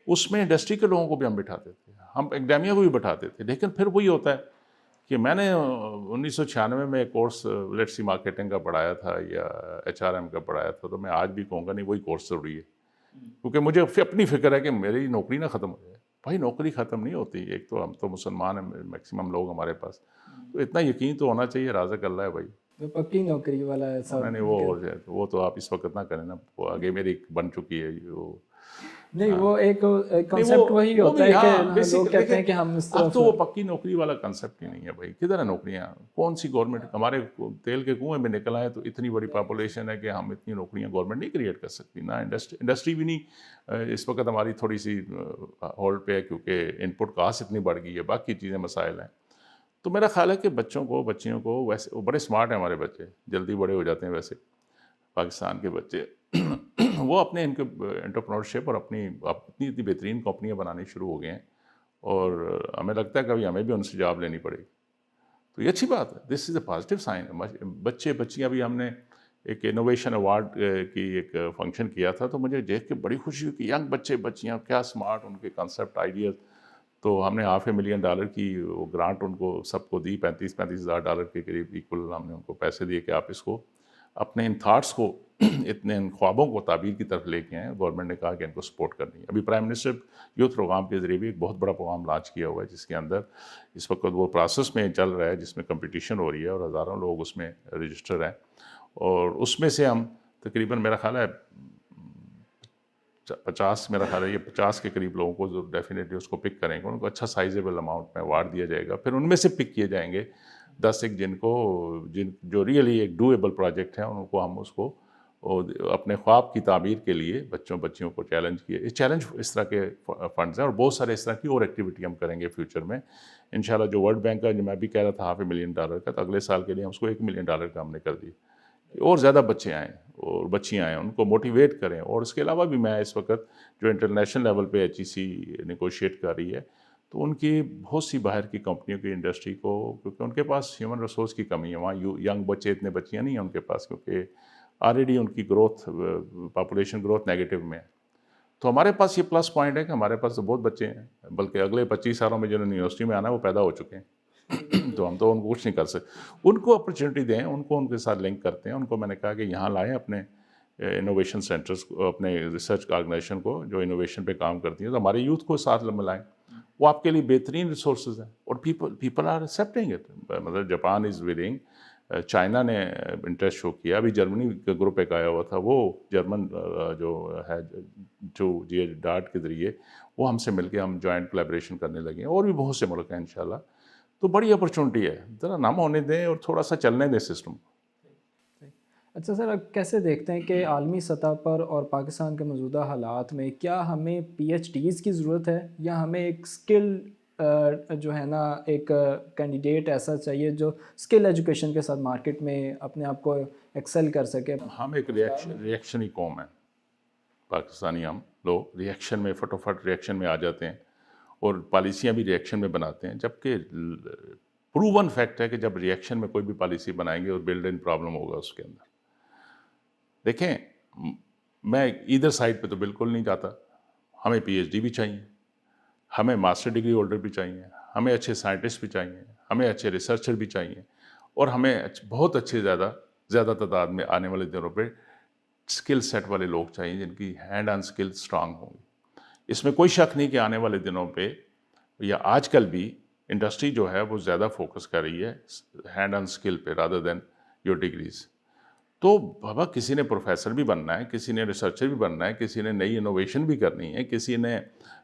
اس میں انڈسٹری کے لوگوں کو بھی ہم بٹھاتے تھے، ہم ایکڈیمیا کو بھی بٹھاتے تھے. لیکن پھر وہی ہوتا ہے کہ میں نے 1996 میں ایک کورس لیٹ سی مارکیٹنگ کا پڑھایا تھا یا HRM کا پڑھایا تھا، تو میں آج بھی کہوں گا نہیں وہی کورس ضروری ہے، کیونکہ مجھے اپنی فکر ہے کہ میری نوکری نہ ختم ہو جائے. بھائی نوکری ختم نہیں ہوتی، ایک تو ہم تو مسلمان ہیں میکسیمم لوگ ہمارے پاس، تو اتنا یقین تو ہونا چاہیے رازق اللہ ہے بھائی. تو پکی نوکری والا ایسا نہیں وہ تو آپ اس وقت نہ کریں نا، وہ آگے میری بن چکی ہے وہ. نہیں وہ ایک نہیں کنسیپٹ وہی ہوتا ہے کہ لوگ کہتے ہیں کہ ہم اس اب طرف. تو وہ پکی نوکری والا کنسیپٹ ہی نہیں ہے بھائی. کدھر ہے نوکریاں؟ کون سی گورنمنٹ؟ ہمارے تیل کے کنویں میں نکل آئے تو اتنی بڑی پاپولیشن ہے کہ ہم اتنی نوکریاں گورنمنٹ نہیں کریٹ کر سکتی، نہ انڈسٹری بھی نہیں. اس وقت ہماری تھوڑی سی ہولڈ پہ ہے کیونکہ ان پٹ کاسٹ اتنی بڑھ گئی ہے، باقی چیزیں مسائل ہیں. تو میرا خیال ہے کہ بچیوں کو ویسے وہ بڑے اسمارٹ ہیں ہمارے بچے، جلدی بڑے ہو جاتے ہیں ویسے پاکستان کے بچے. وہ اپنے انٹرپرنورشپ اور اپنی اتنی بہترین کمپنیاں بنانی شروع ہو گئے ہیں، اور ہمیں لگتا ہے کہ ابھی ہمیں بھی ان سے جاب لینی پڑے گی. تو یہ اچھی بات ہے، دس از اے پازیٹیو سائن. بچیاں بھی ہم نے ایک انوویشن ایوارڈ کی ایک فنکشن کیا تھا، تو مجھے دیکھ کے بڑی خوشی ہوئی کہ ینگ بچیاں کیا اسمارٹ، ان کے کنسیپٹ آئیڈیاز. تو ہم نے $500,000 کی وہ گرانٹ ان کو سب کو دی، $35,000 کے قریب ایکول ہم نے ان کو پیسے دیے کہ آپ اس کو اپنے ان تھاٹس کو اتنے ان خوابوں کو تعبیر کی طرف لے کے آئیں. گورنمنٹ نے کہا کہ ان کو سپورٹ کرنی ہے. ابھی پرائم منسٹر یوتھ پروگرام کے ذریعے بھی ایک بہت بڑا پروگرام لانچ کیا ہوا ہے، جس کے اندر اس وقت وہ پروسیس میں چل رہا ہے، جس میں کمپٹیشن ہو رہی ہے اور ہزاروں لوگ اس میں رجسٹر ہیں. اور اس میں سے ہم تقریباً میرا خیال ہے 50 کے قریب لوگوں کو جو ڈیفینیٹلی اس کو پک کریں گے، ان کو اچھا سائزیبل اماؤنٹ میں ایوارڈ دیا جائے گا. پھر ان میں سے پک کیے جائیں گے 10 ایک جو ریئلی ایک ڈویبل پروجیکٹ ہیں، ان کو ہم اس کو اپنے خواب کی تعبیر کے لیے بچیوں کو چیلنج کیے. چیلنج اس طرح کے فنڈز ہیں، اور بہت سارے اس طرح کی اور ایکٹیویٹی ہم کریں گے فیوچر میں انشاءاللہ. جو ورلڈ بینک کا جو میں بھی کہہ رہا تھا $500,000 کا، تو اگلے سال کے لیے ہم اس کو $1 million کا ہم نے کر دی، اور زیادہ بچے آئیں اور بچیاں آئیں، ان کو موٹیویٹ کریں. اور اس کے علاوہ بھی میں اس وقت جو انٹرنیشنل لیول پہ HEC نیگوشیٹ کر رہی ہے، تو ان کی بہت سی باہر کی کمپنیوں کی انڈسٹری کو، کیونکہ ان کے پاس ہیومن ریسورس کی کمی ہے وہاں، ینگ بچے اتنے بچیاں نہیں ہیں ان کے پاس، کیونکہ آلریڈی ان کی پاپولیشن گروتھ نیگیٹو میں ہے. تو ہمارے پاس یہ پلس پوائنٹ ہے کہ ہمارے پاس تو بہت بچے ہیں، بلکہ اگلے 25 سالوں میں جنہوں نے یونیورسٹی میں آنا ہے وہ پیدا ہو چکے ہیں. تو ہم تو ان کو کچھ نہیں کر سکتے. ان کو اپرچونیٹی دیں، ان کو ان کے ساتھ لنک کرتے ہیں. ان کو میں نے کہا کہ یہاں لائیں اپنے انوویشن سینٹرز کو، اپنے ریسرچ آرگنائزیشن کو جو انوویشن پہ کام کرتی ہیں، تو ہمارے یوتھ کو ساتھ ملائیں. وہ آپ کے لیے بہترین ریسورسز ہیں، اور پیپل آر ایکسیپٹنگ اٹ. مطلب جاپان از ولنگ، چائنا نے انٹرسٹ شو کیا. ابھی جرمنی کا گروپ ایک آیا ہوا تھا، وہ جرمن جو ہے جو GHDART کے ذریعے وہ ہم سے مل کے ہم جوائنٹ کولیبریشن کرنے لگے ہیں. اور بھی بہت سے ملک ہیں انشاءاللہ. تو بڑی اپرچونٹی ہے، ذرا نم ہونے دیں اور تھوڑا سا چلنے دیں سسٹم. اچھا سر، اب کیسے دیکھتے ہیں کہ عالمی سطح پر اور پاکستان کے موجودہ حالات میں کیا ہمیں PhDs کی ضرورت ہے، یا ہمیں ایک اسکل جو ہے نا ایک کینڈیڈیٹ ایسا چاہیے جو اسکل ایجوکیشن کے ساتھ مارکیٹ میں اپنے آپ کو ایکسل کر سکے؟ ہم ایک ریئیکشنی قوم ہیں پاکستانی. ہم لوگ ریئیکشن میں فٹافٹ ریئیکشن میں آ جاتے ہیں، اور پالیسیاں بھی ریئیکشن میں بناتے ہیں. جبکہ پروون فیکٹ ہے کہ جب ریئیکشن میں کوئی بھی پالیسی بنائیں گے اور بلڈ ان پرابلم ہوگا اس کے اندر. دیکھیں میں ادھر سائڈ پہ تو بالکل نہیں جاتا. ہمیں PhD بھی چاہیے، ہمیں ماسٹر ڈگری ہولڈر بھی چاہیے، ہمیں اچھے سائنٹسٹ بھی چاہیے، ہمیں اچھے ریسرچر بھی چاہیے، اور ہمیں بہت اچھے زیادہ تعداد میں آنے والے دنوں پہ اسکل سیٹ والے لوگ چاہیے جن کی ہینڈ آن اسکل اسٹرانگ ہوں گی. اس میں کوئی شک نہیں کہ آنے والے دنوں پہ یا آج کل بھی انڈسٹری جو ہے وہ زیادہ فوکس کر رہی ہے ہینڈ آن اسکل پہ رادر دین یور ڈگریز. تو بابا کسی نے پروفیسر بھی بننا ہے, کسی نے ریسرچر بھی بننا ہے, کسی نے نئی انوویشن بھی کرنی ہے, کسی نے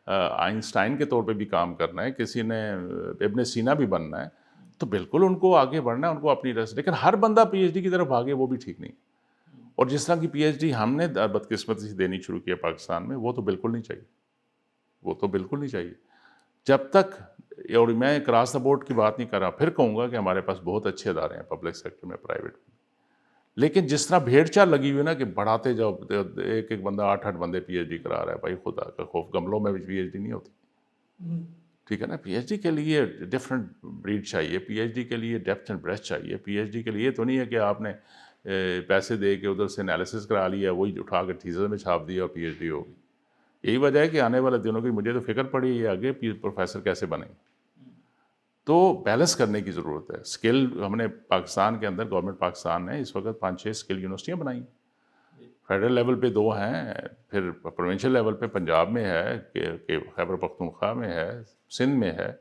آئنسٹائن کے طور پہ بھی کام کرنا ہے, کسی نے ابن سینا بھی بننا ہے, تو بالکل ان کو آگے بڑھنا ہے, ان کو اپنی لیکن ہر بندہ پی ایچ ڈی کی طرف بھاگے وہ بھی ٹھیک نہیں. اور جس طرح کی پی ایچ ڈی ہم نے بدقسمتی سے دینی شروع کیا پاکستان میں, وہ تو بالکل نہیں چاہیے, وہ تو بالکل نہیں چاہیے. جب تک, اور میں کراس دا بورڈ کی بات نہیں کر رہا, پھر کہوں گا کہ ہمارے پاس بہت اچھے ادارے ہیں پبلک سیکٹر میں, پرائیویٹ میں, لیکن جس طرح بھیڑ چال لگی ہوئی نا کہ بڑھاتے جاؤ, ایک بندہ 8 بندے پی ایچ ڈی کرا رہا ہے, بھائی خدا کا خوف, گملوں میں بھی پی ایچ ڈی نہیں ہوتی, ٹھیک ہے نا. پی ایچ ڈی کے لیے ڈفرینٹ بریڈ چاہیے, پی ایچ ڈی کے لیے ڈیپتھ اینڈ بریتھ چاہیے, پی ایچ ڈی کے لیے تو نہیں ہے کہ آپ نے پیسے دے کے ادھر سے انالیسس کرا لیا, وہی اٹھا کے تھیسس میں چھاپ دیا اور پی ایچ ڈی ہوگی. یہی وجہ ہے کہ آنے والے دنوں کی مجھے تو فکر پڑی ہے آگے پروفیسر کیسے بنیں. تو بیلنس کرنے کی ضرورت ہے. اسکل ہم نے پاکستان کے اندر, گورنمنٹ پاکستان نے اس وقت 5-6 اسکل یونیورسٹیاں بنائی. فیڈرل لیول پہ 2 ہیں, پھر پروونشل لیول پہ پنجاب میں ہے, کہ خیبر پختونخوا میں ہے, سندھ میں ہے,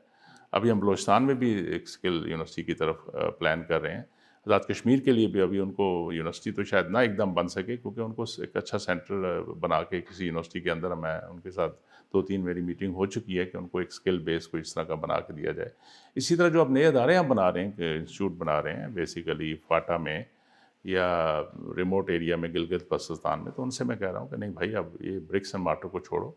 ابھی ہم بلوچستان میں بھی ایک اسکل یونیورسٹی کی طرف پلان کر رہے ہیں. آزاد کشمیر کے لیے بھی ابھی ان کو یونیورسٹی تو شاید نہ ایک دم بن سکے, کیونکہ ان کو ایک اچھا سینٹر بنا کے کسی یونیورسٹی کے اندر, میں ان کے ساتھ 2-3 میری میٹنگ ہو چکی ہے کہ ان کو ایک اسکل بیس کو اس طرح کا بنا کے دیا جائے. اسی طرح جو اب نئے ادارے ہم بنا رہے ہیں, کہ انسٹیٹیوٹ بنا رہے ہیں بیسیکلی فاٹا میں یا ریموٹ ایریا میں گلگت بلتستان میں, تو ان سے میں کہہ رہا ہوں کہ نہیں بھائی, اب یہ برکس اینڈ مارٹر کو چھوڑو,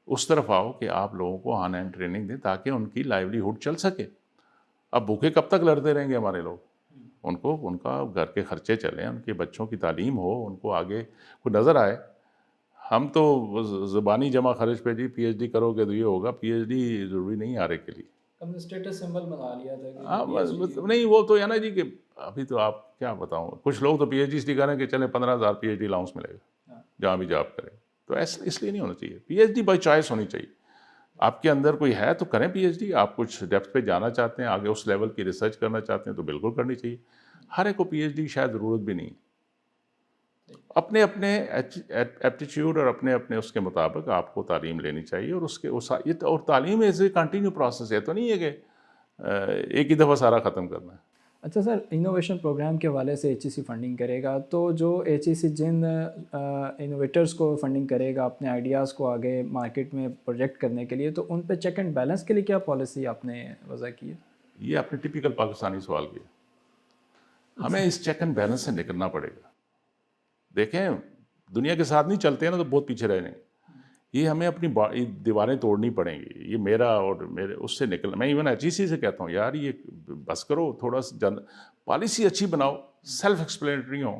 اس طرف آؤ کہ آپ لوگوں کو آن ہینڈ ٹریننگ دیں تاکہ ان کی لائیولیہوڈ چل سکے. اب بھوکے کب تک لڑتے رہیں گے ہمارے لوگ؟ ان کو ان کا گھر کے خرچے چلیں, ان کے بچوں کی تعلیم ہو, ان کو آگے کوئی نظر آئے. ہم تو زبانی جمع خرچ پہ جی پی ایچ ڈی کرو گے تو یہ ہوگا, پی ایچ ڈی ضروری نہیں آرے کے لیے. ہم نے اسٹیٹس سمبل بنا لیا تھا کہ ہاں PhD نہیں, وہ تو ہے نا جی, کہ ابھی تو آپ کیا بتاؤں, کچھ لوگ تو پی ایچ ڈی اس لیے کریں کہ چلیں 15,000 پی ایچ ڈی الاؤنس ملے گا جہاں بھی جاب کریں. تو ایسا اس لیے نہیں ہونا چاہیے. P H D by choice ہونی چاہیے. آپ کے اندر کوئی ہے تو کریں پی ایچ ڈی. آپ کچھ ڈیپتھ پہ جانا چاہتے ہیں, آگے اس لیول کی ریسرچ کرنا چاہتے ہیں, تو بالکل کرنی چاہیے. ہر ایک کو پی ایچ ڈی شاید ضرورت بھی نہیں. اپنے اپنے ایپٹیچیوڈ اور اپنے اپنے اس کے مطابق آپ کو تعلیم لینی چاہیے. اور اس کے اور تعلیم ایز اے کنٹینیو پروسیس ہے, تو نہیں ہے کہ ایک ہی دفعہ سارا ختم کرنا ہے. اچھا سر, انوویشن پروگرام کے حوالے سے ایچ ای سی فنڈنگ کرے گا, تو جو ایچ ای سی جن انوویٹرز کو فنڈنگ کرے گا اپنے آئیڈیاز کو آگے مارکیٹ میں پروجیکٹ کرنے کے لیے, تو ان پہ چیک اینڈ بیلنس کے لیے کیا پالیسی آپ نے وضع کی ہے؟ یہ آپ نے ٹپیکل پاکستانی سوال کیا. ہمیں اس چیک اینڈ بیلنس سے نکلنا پڑے گا. دیکھیں, دنیا کے ساتھ نہیں چلتے ہیں نا تو بہت پیچھے رہ جائیں گے. یہ ہمیں اپنی دیواریں توڑنی پڑیں گی. یہ میرا اور میرے اس سے نکلنا, میں ایون ایچ ای سی سے کہتا ہوں یار یہ بس کرو, تھوڑا سا پالیسی اچھی بناؤ, سیلف ایکسپلینٹری ہوں,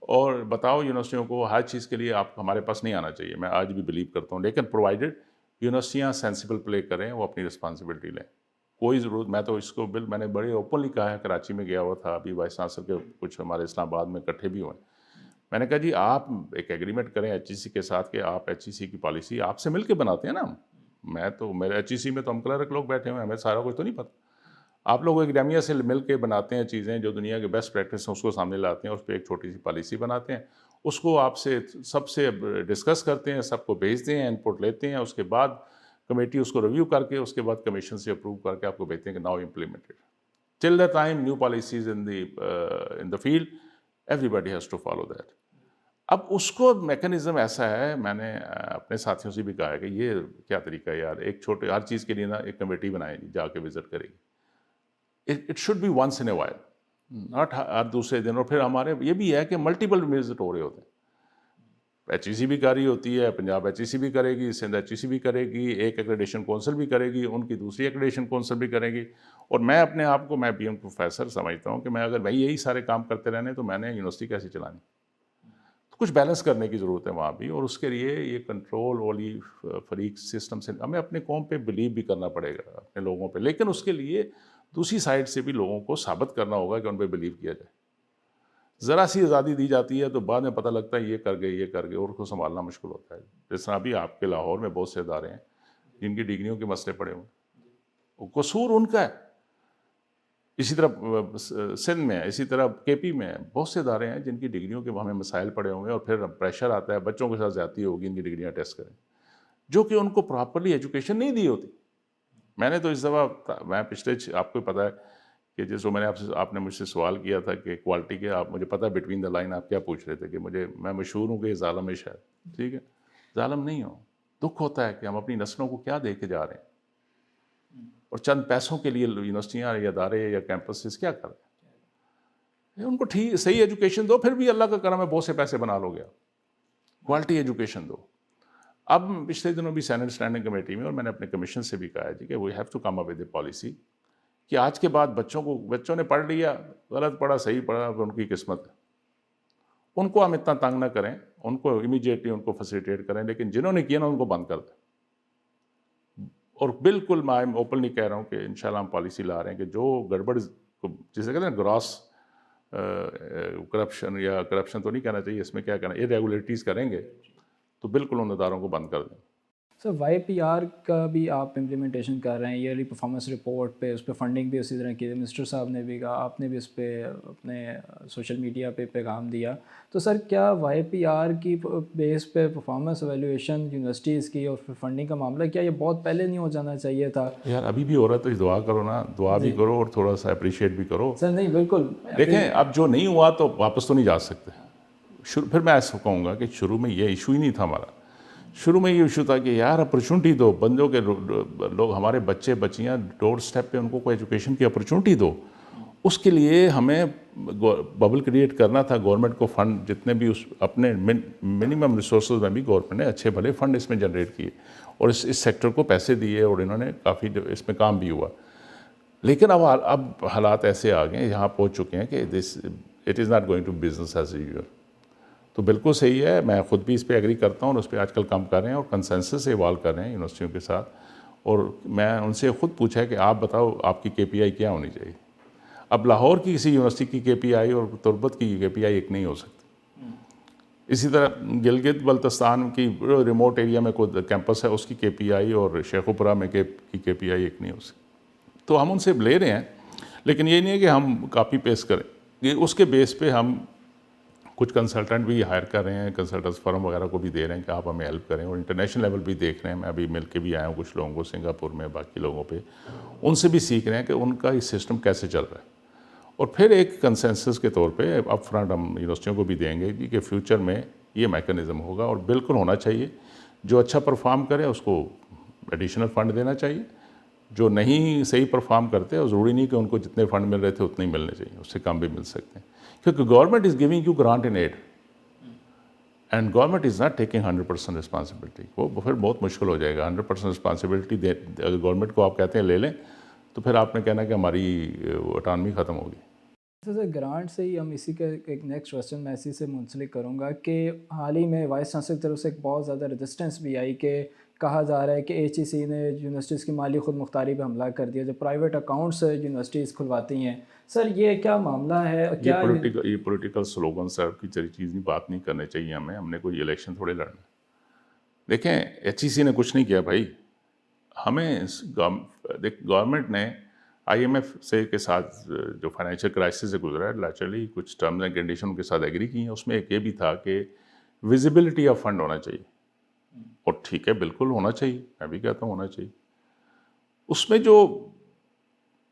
اور بتاؤ یونیورسٹیوں کو ہر چیز کے لیے آپ ہمارے پاس نہیں آنا چاہیے. میں آج بھی بلیو کرتا ہوں, لیکن پرووائڈیڈ یونیورسٹیاں سینسیبل پلے کریں, وہ اپنی رسپانسبلٹی لیں. کوئی ضرورت, میں تو اس کو میں نے بڑے اوپنلی کہا ہے, کراچی میں گیا ہوا تھا ابھی وائس چانسلر کے, کچھ ہمارے اسلام آباد میں اکٹھے بھی ہوئے. میں نے کہا جی آپ ایک ایگریمنٹ کریں ایچ ای سی کے ساتھ کہ آپ ایچ ای سی کی پالیسی آپ سے مل کے بناتے ہیں نا. میں تو میرے ایچ ای سی میں تو ہم کلرک لوگ بیٹھے ہوئے ہیں, ہمیں سارا کچھ تو نہیں پتہ. آپ لوگ ایگرامیہ سے مل کے بناتے ہیں چیزیں, جو دنیا کے بیسٹ پریکٹس ہیں اس کو سامنے لاتے ہیں, اس پہ ایک چھوٹی سی پالیسی بناتے ہیں, اس کو آپ سے سب سے ڈسکس کرتے ہیں, سب کو بھیجتے ہیں, ان پٹ لیتے ہیں, اس کے بعد کمیٹی اس کو ریویو کر کے اس کے بعد کمیشن سے اپروو کر کے آپ کو بھیجتے ہیں کہ now implemented. Till the time new policies in the field, everybody has to follow that. اب اس کو میکینزم ایسا ہے, میں نے اپنے ساتھیوں سے بھی کہا ہے کہ یہ کیا طریقہ ہے یار, ایک چھوٹے ہر چیز کے لیے نا ایک کمیٹی بنائیں گی, جا کے وزٹ کرے گی. It should be once in a while, not ہر دوسرے دن. اور پھر ہمارے یہ بھی ہے کہ ملٹیپل وزٹ ہو رہے ہوتے ہیں. ایچ ای سی بھی کر رہی ہوتی ہے, پنجاب ایچ ای سی بھی کرے گی, سندھ ایچ ای سی بھی کرے گی, ایک ایکریڈیشن کونسل بھی کرے گی, ان کی دوسری ایکریڈیشن کونسل بھی کرے گی. اور میں اپنے آپ کو, میں بی ایم پروفیسر سمجھتا ہوں کہ میں اگر بھائی یہی سارے کام کرتے رہنے تو میں نے یونیورسٹی کیسے چلانی. کچھ بیلنس کرنے کی ضرورت ہے وہاں بھی, اور اس کے لیے یہ کنٹرول والی فریق سسٹم سے ہمیں اپنے قوم پہ بلیو بھی کرنا پڑے گا, اپنے لوگوں پہ. لیکن اس کے لیے دوسری سائڈ سے بھی لوگوں کو ثابت کرنا ہوگا کہ ان پہ بلیو کیا جائے. ذرا سی آزادی دی جاتی ہے تو بعد میں پتہ لگتا ہے یہ کر گئے, اور اس کو سنبھالنا مشکل ہوتا ہے. جس طرح ابھی آپ کے لاہور میں بہت سے ادارے ہیں جن کی ڈگریوں کے مسئلے پڑے ہوئے, قصور ان کا ہے. اسی طرح سندھ میں ہے, اسی طرح کے پی میں ہے, بہت سے ادارے ہیں جن کی ڈگریوں کے ہمیں مسائل پڑے ہوئے ہیں, اور پھر پریشر آتا ہے بچوں کے ساتھ زیادتی ہوگی, ان کی ڈگریاں ٹیسٹ کریں, جو کہ ان کو پراپرلی ایجوکیشن نہیں دی ہوتی. میں نے تو اس دفعہ میں پچھلے آپ کو پتہ ہے کہ جس میں نے آپ نے مجھ سے سوال کیا تھا کہ کوالٹی کے، آپ مجھے پتہ ہے بٹوین دا لائن آپ کیا پوچھ رہے تھے کہ میں مشہور ہوں کہ یہ ظالم ہے شاید. ٹھیک ہے، ظالم نہیں ہوں. دکھ ہوتا ہے کہ ہم اپنی نسلوں کو کیا دے کے جا رہے ہیں، اور چند پیسوں کے لیے یونیورسٹیاں یا ادارے یا کیمپسز کیا کر رہے ہیں. ان کو ٹھیک صحیح ایجوکیشن دو، پھر بھی اللہ کا کرم ہے بہت سے پیسے بنا لو گے. کوالٹی ایجوکیشن دو. اب پچھلے دنوں بھی سینٹ اسٹینڈنگ کمیٹی میں، اور میں نے اپنے کمیشن سے بھی کہا ہے کہ we have to come up with a policy کہ آج کے بعد بچوں نے پڑھ لیا، غلط پڑھا صحیح پڑھا ان کی قسمت ہے، ان کو ہم اتنا تنگ نہ کریں، ان کو امیڈیٹلی ان کو فیسیلیٹیٹ کریں، لیکن جنہوں نے کیا نا ان کو بند کر دیں. اور بالکل میں اوپنلی کہہ رہا ہوں کہ انشاءاللہ ہم پالیسی لا رہے ہیں کہ جو گڑبڑ جسے کہتے ہیں نا گراس کرپشن، یا کرپشن تو نہیں کہنا چاہیے، اس میں کیا کہنا، ارریگولیٹریز کریں گے تو بالکل ان اداروں کو بند کر دیں. سر وائی پی آر کا بھی آپ امپلیمنٹیشن کر رہے ہیں، ایئرلی پرفارمنس رپورٹ پہ، اس پہ فنڈنگ بھی اسی طرح کی. منسٹر صاحب نے بھی کہا، آپ نے بھی اس پہ اپنے سوشل میڈیا پہ پیغام دیا. تو سر کیا وائی پی آر کی بیس پہ پرفارمنس ایویلیویشن یونیورسٹیز کی اور پھر فنڈنگ کا معاملہ، کیا یہ بہت پہلے نہیں ہو جانا چاہیے تھا؟ یار ابھی بھی ہو رہا ہے تو دعا کرو نا، دعا بھی کرو اور تھوڑا سا اپریشیٹ بھی کرو. سر نہیں بالکل دیکھیں اب جو نہیں ہوا تو واپس تو نہیں جا سکتے. پھر میں ایسا کہوں گا کہ شروع میں یہ ایشو ہی نہیں تھا ہمارا. شروع میں یہ ایشو تھا کہ یار اپرچونٹی دو بندوں کے، لوگ ہمارے بچے بچیاں ڈور سٹیپ پہ ان کو کوئی ایجوکیشن کی اپرچونٹی دو. اس کے لیے ہمیں ببل کریٹ کرنا تھا. گورنمنٹ کو فنڈ جتنے بھی اپنے منیمم ریسورسز میں بھی گورنمنٹ نے اچھے بھلے فنڈ اس میں جنریٹ کیے اور اس سیکٹر کو پیسے دیے، اور انہوں نے کافی اس میں کام بھی ہوا. لیکن اب حالات ایسے آ گئے ہیں، یہاں پہنچ چکے ہیں کہ it is not going to business as usual. تو بالکل صحیح ہے، میں خود بھی اس پہ ایگری کرتا ہوں، اور اس پہ آج کل کام کر رہے ہیں اور کنسنسس ایوالو کر رہے ہیں یونیورسٹیوں کے ساتھ. اور میں ان سے خود پوچھا ہے کہ آپ بتاؤ آپ کی کے پی آئی کیا ہونی چاہیے. اب لاہور کی کسی یونیورسٹی کی کے پی آئی اور تربت کی کے پی آئی ایک نہیں ہو سکتی. اسی طرح گلگت بلتستان کی ریموٹ ایریا میں کوئی کیمپس ہے، اس کی کے پی آئی اور شیخوپورہ میں کی کے پی آئی ایک نہیں ہو سکتی. تو ہم ان سے لے رہے ہیں، لیکن یہ نہیں ہے کہ ہم کاپی پیسٹ کریں. اس کے بیس پہ ہم کچھ کنسلٹنٹ بھی ہائر کر رہے ہیں، کنسلٹنس فرم وغیرہ کو بھی دے رہے ہیں کہ آپ ہمیں ہیلپ کریں، اور انٹرنیشنل لیول بھی دیکھ رہے ہیں. میں ابھی مل کے بھی آیا ہوں کچھ لوگوں کو سنگاپور میں، باقی لوگوں پہ ان سے بھی سیکھ رہے ہیں کہ ان کا یہ سسٹم کیسے چل رہا ہے. اور پھر ایک کنسنسس کے طور پہ اپ فرنٹ ہم یونیورسٹیوں کو بھی دیں گے کہ فیوچر میں یہ میکانزم ہوگا، اور بالکل ہونا چاہیے. جو اچھا پرفارم کرے اس کو ایڈیشنل فنڈ دینا چاہیے. جو نہیں صحیح پرفارم کرتے، اور ضروری نہیں کہ ان کو جتنے فنڈ مل رہے تھے اتنے ہی ملنے چاہیے، اس سے کم بھی مل سکتے ہیں. کیونکہ government is giving you grant in aid and government is not taking 100% responsibility. وہ پھر بہت مشکل ہو جائے گا. 100% رسپانسبلٹی اگر گورنمنٹ کو آپ کہتے ہیں لے لیں، تو پھر آپ نے کہنا کہ ہماری اٹانومی ختم ہوگی. سر گرانٹ سے ہی ہم اسی کا ایک نیکسٹ کویسچن میں اسی سے منسلک کروں گا کہ حال ہی میں وائس چانسلر کی طرف سے ایک بہت زیادہ ریزسٹنس بھی آئی کہ کہا جا رہا ہے کہ ایچ ای سی نے یونیورسٹیز کی مالی خود مختاری پہ حملہ کر دیا، جو پرائیویٹ اکاؤنٹس یونیورسٹیز کھلواتی ہیں. سر یہ کیا معاملہ ہے؟ کیا یہ پولیٹیکل سلوگن سر کی چیز نہیں، بات نہیں کرنی چاہیے ہمیں. ہم نے کوئی الیکشن تھوڑے لڑنا. دیکھیں ایچ ای سی نے کچھ نہیں کیا بھائی. ہمیں گورنمنٹ نے آئی ایم ایف سے کے ساتھ جو فائنینشیل کرائسس سے گزرا ہے، نیچرلی کچھ ٹرمز اینڈ کنڈیشن کے ساتھ ایگری کی ہیں. اس میں ایک یہ بھی تھا کہ ویزیبلٹی آف فنڈ ہونا چاہیے. اور ٹھیک ہے بالکل ہونا چاہیے، میں بھی کہتا ہوں ہونا چاہیے. اس میں جو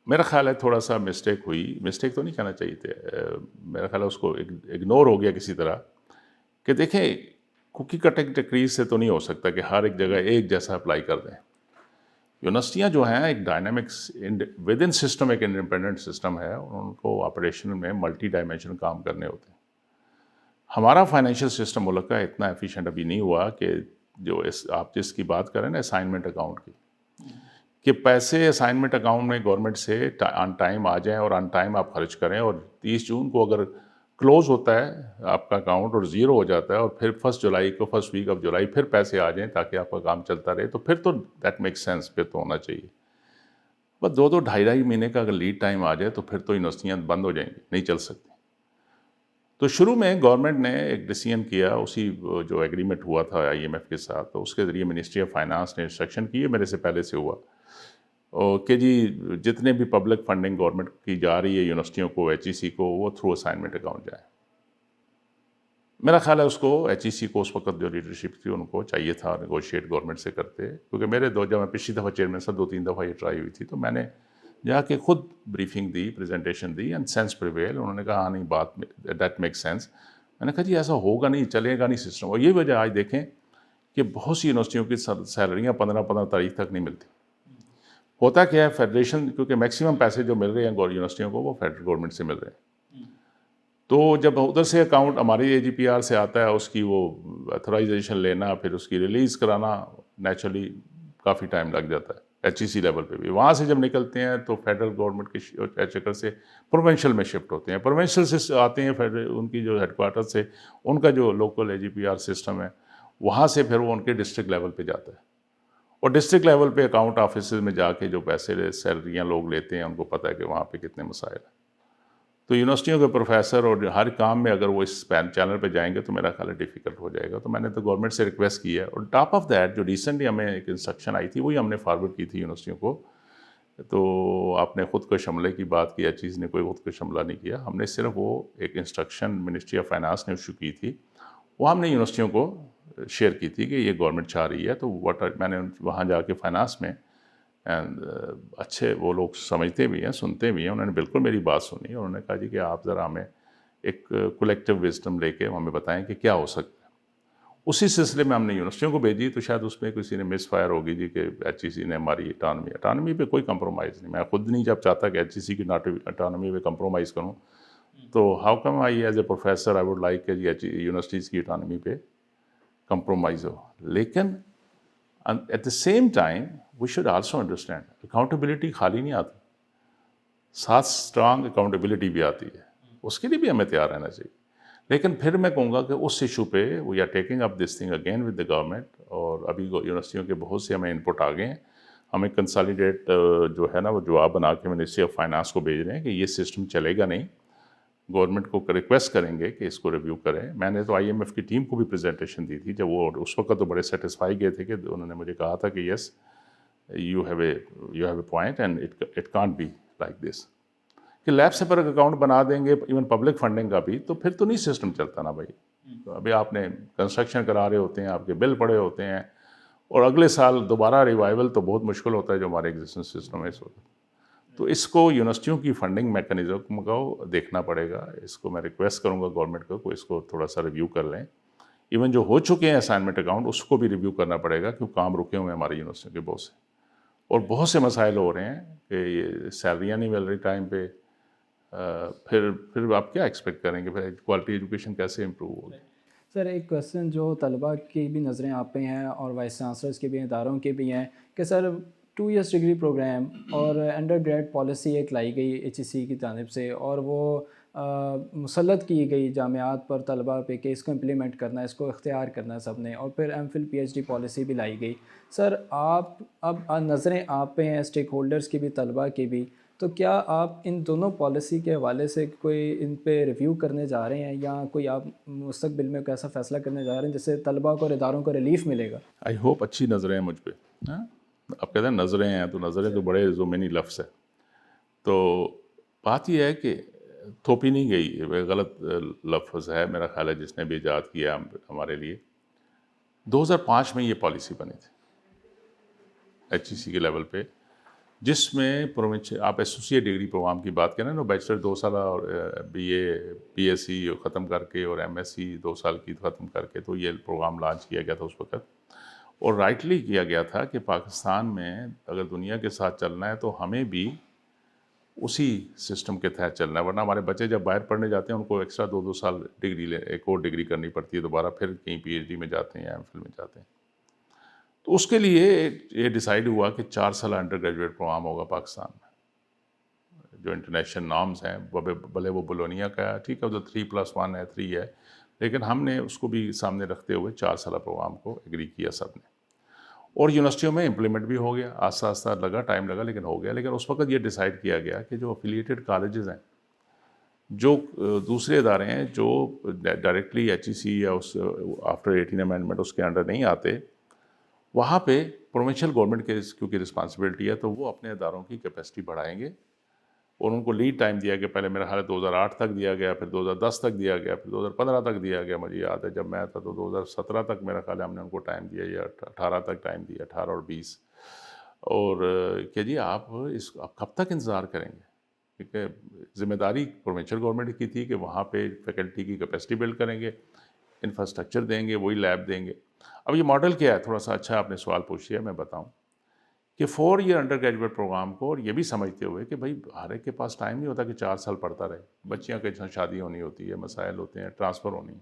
میرا خیال ہے تھوڑا سا مسٹیک ہوئی، مسٹیک تو نہیں کہنا چاہیے تھے، میرا خیال ہے اس کو اگنور ہو گیا کسی طرح. کہ دیکھیں کوکی کٹنگ ٹیکنیک سے تو نہیں ہو سکتا کہ ہر ایک جگہ ایک جیسا اپلائی کر دیں. یونیورسٹیاں جو ہیں ایک ڈائنامکس ود ان سسٹم، ایک انڈیپینڈنٹ سسٹم ہے، اور ان کو آپریشن میں ملٹی ڈائمینشن کام کرنے ہوتے ہیں. ہمارا فائنینشیل سسٹم ملک کا اتنا ایفیشینٹ ابھی نہیں ہوا کہ جو آپ جس کی بات کریں نا اسائنمنٹ اکاؤنٹ کی، کہ پیسے اسائنمنٹ اکاؤنٹ میں گورنمنٹ سے آن ٹائم آ جائیں اور آن ٹائم آپ خرچ کریں، اور 30 جون کو اگر کلوز ہوتا ہے آپ کا اکاؤنٹ اور زیرو ہو جاتا ہے، اور پھر 1 جولائی کو، فرسٹ ویک آف جولائی پھر پیسے آ جائیں تاکہ آپ کا کام چلتا رہے، تو پھر تو دیٹ میک سینس، پھر تو ہونا چاہیے. بس 2 2.5 مہینے کا اگر لیڈ ٹائم آ جائے تو پھر تو یونیورسٹیاں بند ہو جائیں گی، نہیں چل سکتی. تو شروع میں گورنمنٹ نے ایک ڈیسیژن کیا، اسی جو ایگریمنٹ ہوا تھا آئی ایم ایف کے ساتھ، تو اس کے ذریعے منسٹری آف فائنانس نے انسٹرکشن کی، میرے سے پہلے سے ہوا کہ جی جتنے بھی پبلک فنڈنگ گورنمنٹ کی جا رہی ہے یونیورسٹیوں کو، ایچ ای سی کو، وہ تھرو اسائنمنٹ اکاؤنٹ جائے. میرا خیال ہے اس کو ایچ ای سی کو اس وقت جو لیڈرشپ تھی ان کو چاہیے تھا نیگوشیٹ گورنمنٹ سے کرتے، کیونکہ میرے جب میں پچھلی دفعہ چیئرمین سے 2-3 دفعہ یہ ٹرائی ہوئی تھی تو میں نے جا کے خود briefing the, presentation the, and sense prevail. انہوں نے کہا ہاں نہیں بات دیٹ میک سینس. میں نے کہا جی ایسا ہوگا نہیں، چلے گا نہیں سسٹم. اور یہ وجہ آج دیکھیں کہ بہت سی یونیورسٹیوں کی سیلریاں 15 تاریخ تک نہیں ملتی. ہوتا کیا ہے فیڈریشن، کیونکہ میکسیمم پیسے جو مل رہے ہیں یونیورسٹیوں کو وہ فیڈرل گورنمنٹ سے مل رہے ہیں. تو جب ادھر سے اکاؤنٹ ہماری اے جی پی آر سے آتا ہے، اس کی وہ اتھورائزیشن لینا، پھر اس کی ریلیز کرانا نیچرلی کافی ٹائم لگ جاتا ہے ایچ ای سی لیول پہ بھی. وہاں سے جب نکلتے ہیں تو فیڈرل گورنمنٹ کے چکر سے پروونشل میں شفٹ ہوتے ہیں. پروونشل سے آتے ہیں ان کی جو ہیڈ کوارٹر سے، ان کا جو لوکل اے جی پی آر سسٹم ہے وہاں سے پھر وہ ان کے ڈسٹرکٹ لیول پہ جاتا ہے. اور ڈسٹرکٹ لیول پہ اکاؤنٹ آفیسز میں جا کے جو پیسے سیلریاں لوگ لیتے ہیں ان کو پتہ ہے کہ وہاں پہ کتنے مسائل ہیں. تو یونیورسٹیوں کے پروفیسر اور ہر کام میں اگر وہ اس چینل پہ جائیں گے تو میرا خیال ہے ڈیفیکلٹ ہو جائے گا. تو میں نے تو گورنمنٹ سے ریکویسٹ کی ہے. اور ٹاپ آف دیٹ جو ریسنٹلی ہمیں ایک انسٹرکشن آئی تھی وہی ہم نے فارورڈ کی تھی یونیورسٹیوں کو. تو آپ نے خود کش حملے کی بات کیا، چیز نے کوئی خود کش حملہ نہیں کیا. ہم نے صرف وہ ایک انسٹرکشن منسٹری آف فائنانس نے ایشو کی تھی، وہ ہم نے یونیورسٹیوں کو شیئر کی تھی کہ یہ گورنمنٹ چاہ رہی ہے. تو میں نے وہاں جا کے فائنانس میں اینڈ اچھے وہ لوگ سمجھتے بھی ہیں، سنتے بھی ہیں، انہوں نے بالکل میری بات سنی. انہوں نے کہا جی کہ آپ ذرا ہمیں ایک کولیکٹیو وزڈم لے کے ہمیں بتائیں کہ کیا ہو سکتا ہے. اسی سلسلے میں ہم نے یونیورسٹیوں کو بھیجی. تو شاید اس میں کسی نے مس فائر ہوگی جی کہ ایچ ای سی نے ہماری اٹانومی پہ کوئی کمپرومائز نہیں. میں خود نہیں جب چاہتا کہ ایچ ای سی کی اٹانومی پہ کمپرومائز کروں. تو how come I as a professor I would like کہ جی یونیورسٹیز کی اٹانومی پہ کمپرومائز ہو. لیکن at the same time we should also understand accountability خالی نہیں آتی، ساتھ اسٹرانگ اکاؤنٹیبلٹی بھی آتی ہے. اس کے لیے بھی ہمیں تیار رہنا چاہیے. لیکن پھر میں کہوں گا کہ اس ایشو پہ we are taking up this thing again with the government. اور ابھی یونیورسٹیوں کے بہت سے ہمیں انپٹ آ گئے ہیں. ہمیں کنسالیڈیٹ جو ہے نا وہ جواب بنا کے منسٹری آف فائنانس کو بھیج رہے ہیں کہ یہ سسٹم چلے گا نہیں. گورنمنٹ کو ریکویسٹ کریں گے کہ اس کو ریویو کریں. میں نے تو آئی ایم ایف کی ٹیم کو بھی پریزنٹیشن دی تھی جب وہ اس وقت تو بڑے سیٹسفائی گئے تھے کہ انہوں نے مجھے کہا تھا کہ yes you have a point and it can't be like this کہ لیب سے پر اکاؤنٹ بنا دیں گے ایون پبلک فنڈنگ کا بھی تو پھر تو نہیں سسٹم چلتا نا بھائی. ابھی آپ نے کنسٹرکشن کرا رہے ہوتے ہیں، آپ کے بل پڑے ہوتے ہیں، اور اگلے سال دوبارہ ریوائول تو بہت مشکل ہوتا ہے جو ہمارے ایگزسٹنگ سسٹم ہے اس وقت. تو اس کو یونیورسٹیوں کی فنڈنگ میکانزم کو دیکھنا پڑے گا. اس کو میں ریکویسٹ کروں گا گورنمنٹ کو اس کو تھوڑا سا ریویو کر لیں. ایون جو ہو چکے ہیں اسائنمنٹ اکاؤنٹ اس کو بھی ریویو کرنا پڑے گا، کیوں کام رکے ہوئے ہیں ہماری یونیورسٹیوں کے بہت سے، اور بہت سے مسائل ہو رہے ہیں کہ یہ سیلریاں نہیں مل رہی ٹائم پہ. پھر آپ کیا ایکسپیکٹ کریں گے؟ پھر کوالٹی ایجوکیشن کیسے امپروو ہوگی؟ سر ایک کویسچن جو طلباء کی بھی نظریں آپ پہ ہیں اور وائس چانسلرس کے بھی اداروں کے بھی ہیں کہ سر 2 ایئرس ڈگری پروگرام اور انڈر گریڈ پالیسی ایک لائی گئی ایچ ای سی کی جانب سے، اور وہ مسلط کی گئی جامعات پر طلباء پہ کہ اس کو امپلیمنٹ کرنا ہے، اس کو اختیار کرنا ہے سب نے، اور پھر M Phil P H D policy بھی لائی گئی. سر آپ اب نظریں آپ پہ ہیں اسٹیک ہولڈرس کی بھی طلباء کی بھی، تو کیا آپ ان دونوں پالیسی کے حوالے سے کوئی ان پہ ریویو کرنے جا رہے ہیں یا کوئی آپ مستقبل میں کوئی ایسا فیصلہ کرنے جا رہے ہیں جس سے طلباء کو اور اداروں کو ریلیف ملے گا؟ آئی ہوپ اچھی نظریں ہیں مجھ پہ. آپ کہتے ہیں نظریں ہیں تو نظریں تو بڑے زمینی لفظ ہے. تو بات یہ ہے کہ تھوپی نہیں گئی، غلط لفظ ہے میرا خیال ہے جس نے بھی ایجاد کیا ہمارے لیے. 2005 میں یہ پالیسی بنی تھی ایچ ای سی کے لیول پہ، جس میں آپ ایسوسیٹ ڈگری پروگرام کی بات کریں نا، بیچلر 2 سالہ اور B A B S C ختم کر کے اور ایم ایس سی 2 سال کی ختم کر کے، تو یہ پروگرام لانچ کیا گیا تھا اس وقت. اور رائٹلی کیا گیا تھا کہ پاکستان میں اگر دنیا کے ساتھ چلنا ہے تو ہمیں بھی اسی سسٹم کے تحت چلنا ہے، ورنہ ہمارے بچے جب باہر پڑھنے جاتے ہیں ان کو ایکسٹرا 2 سال ڈگری ایک اور ڈگری کرنی پڑتی ہے دوبارہ، پھر کہیں پی ایچ ڈی میں جاتے ہیں یا ایم فل میں جاتے ہیں. تو اس کے لیے یہ ڈیسائیڈ ہوا کہ 4 سالہ انڈر گریجویٹ پروگرام ہوگا پاکستان میں. جو انٹرنیشنل نارمز ہیں بھلے وہ بولونیا کا ہے، ٹھیک ہے وہ 3+1 ہے 3 ہے، لیکن ہم نے اس کو بھی سامنے رکھتے ہوئے 4 سالہ پروگرام کو ایگری کیا سب نے. اور یونیورسٹیوں میں امپلیمنٹ بھی ہو گیا، آہستہ آہستہ لگا، ٹائم لگا لیکن ہو گیا. لیکن اس وقت یہ ڈیسائیڈ کیا گیا کہ جو افیلیٹڈ کالجز ہیں، جو دوسرے ادارے ہیں جو ڈائریکٹلی ایچ ای سی یا اس آفٹر 18 امینڈمنٹ اس کے انڈر نہیں آتے، وہاں پہ پروونشل گورنمنٹ کے کیونکہ رسپانسبلٹی ہے تو وہ اپنے اداروں کی کیپیسٹی بڑھائیں گے اور ان کو لیڈ ٹائم دیا گیا. پہلے میرا خیال ہے 2008 تک دیا گیا, پھر 2010 تک دیا گیا, پھر 2015 تک دیا گیا. مجھے یاد ہے جب میں تھا تو 2017 تک میرا خیال ہے ہم نے ان کو ٹائم دیا, یا 18 تک ٹائم دیا, 18 اور 20. اور کہ جی آپ کب تک انتظار کریں گے, کیونکہ ذمہ داری پروونشل گورنمنٹ کی تھی کہ وہاں پہ فیکلٹی کی کیپیسٹی بلڈ کریں گے, انفراسٹرکچر دیں گے, وہی لیب دیں گے. اب یہ ماڈل کیا ہے, تھوڑا سا اچھا آپ نے سوال پوچھ لیا, میں بتاؤں کہ 4 ایئر انڈر گریجویٹ پروگرام کو, اور یہ بھی سمجھتے ہوئے کہ بھائی ہر ایک کے پاس ٹائم نہیں ہوتا کہ 4 سال پڑھتا رہے, بچیاں کے شادی ہونی ہوتی ہے, مسائل ہوتے ہیں, ٹرانسفر ہونی.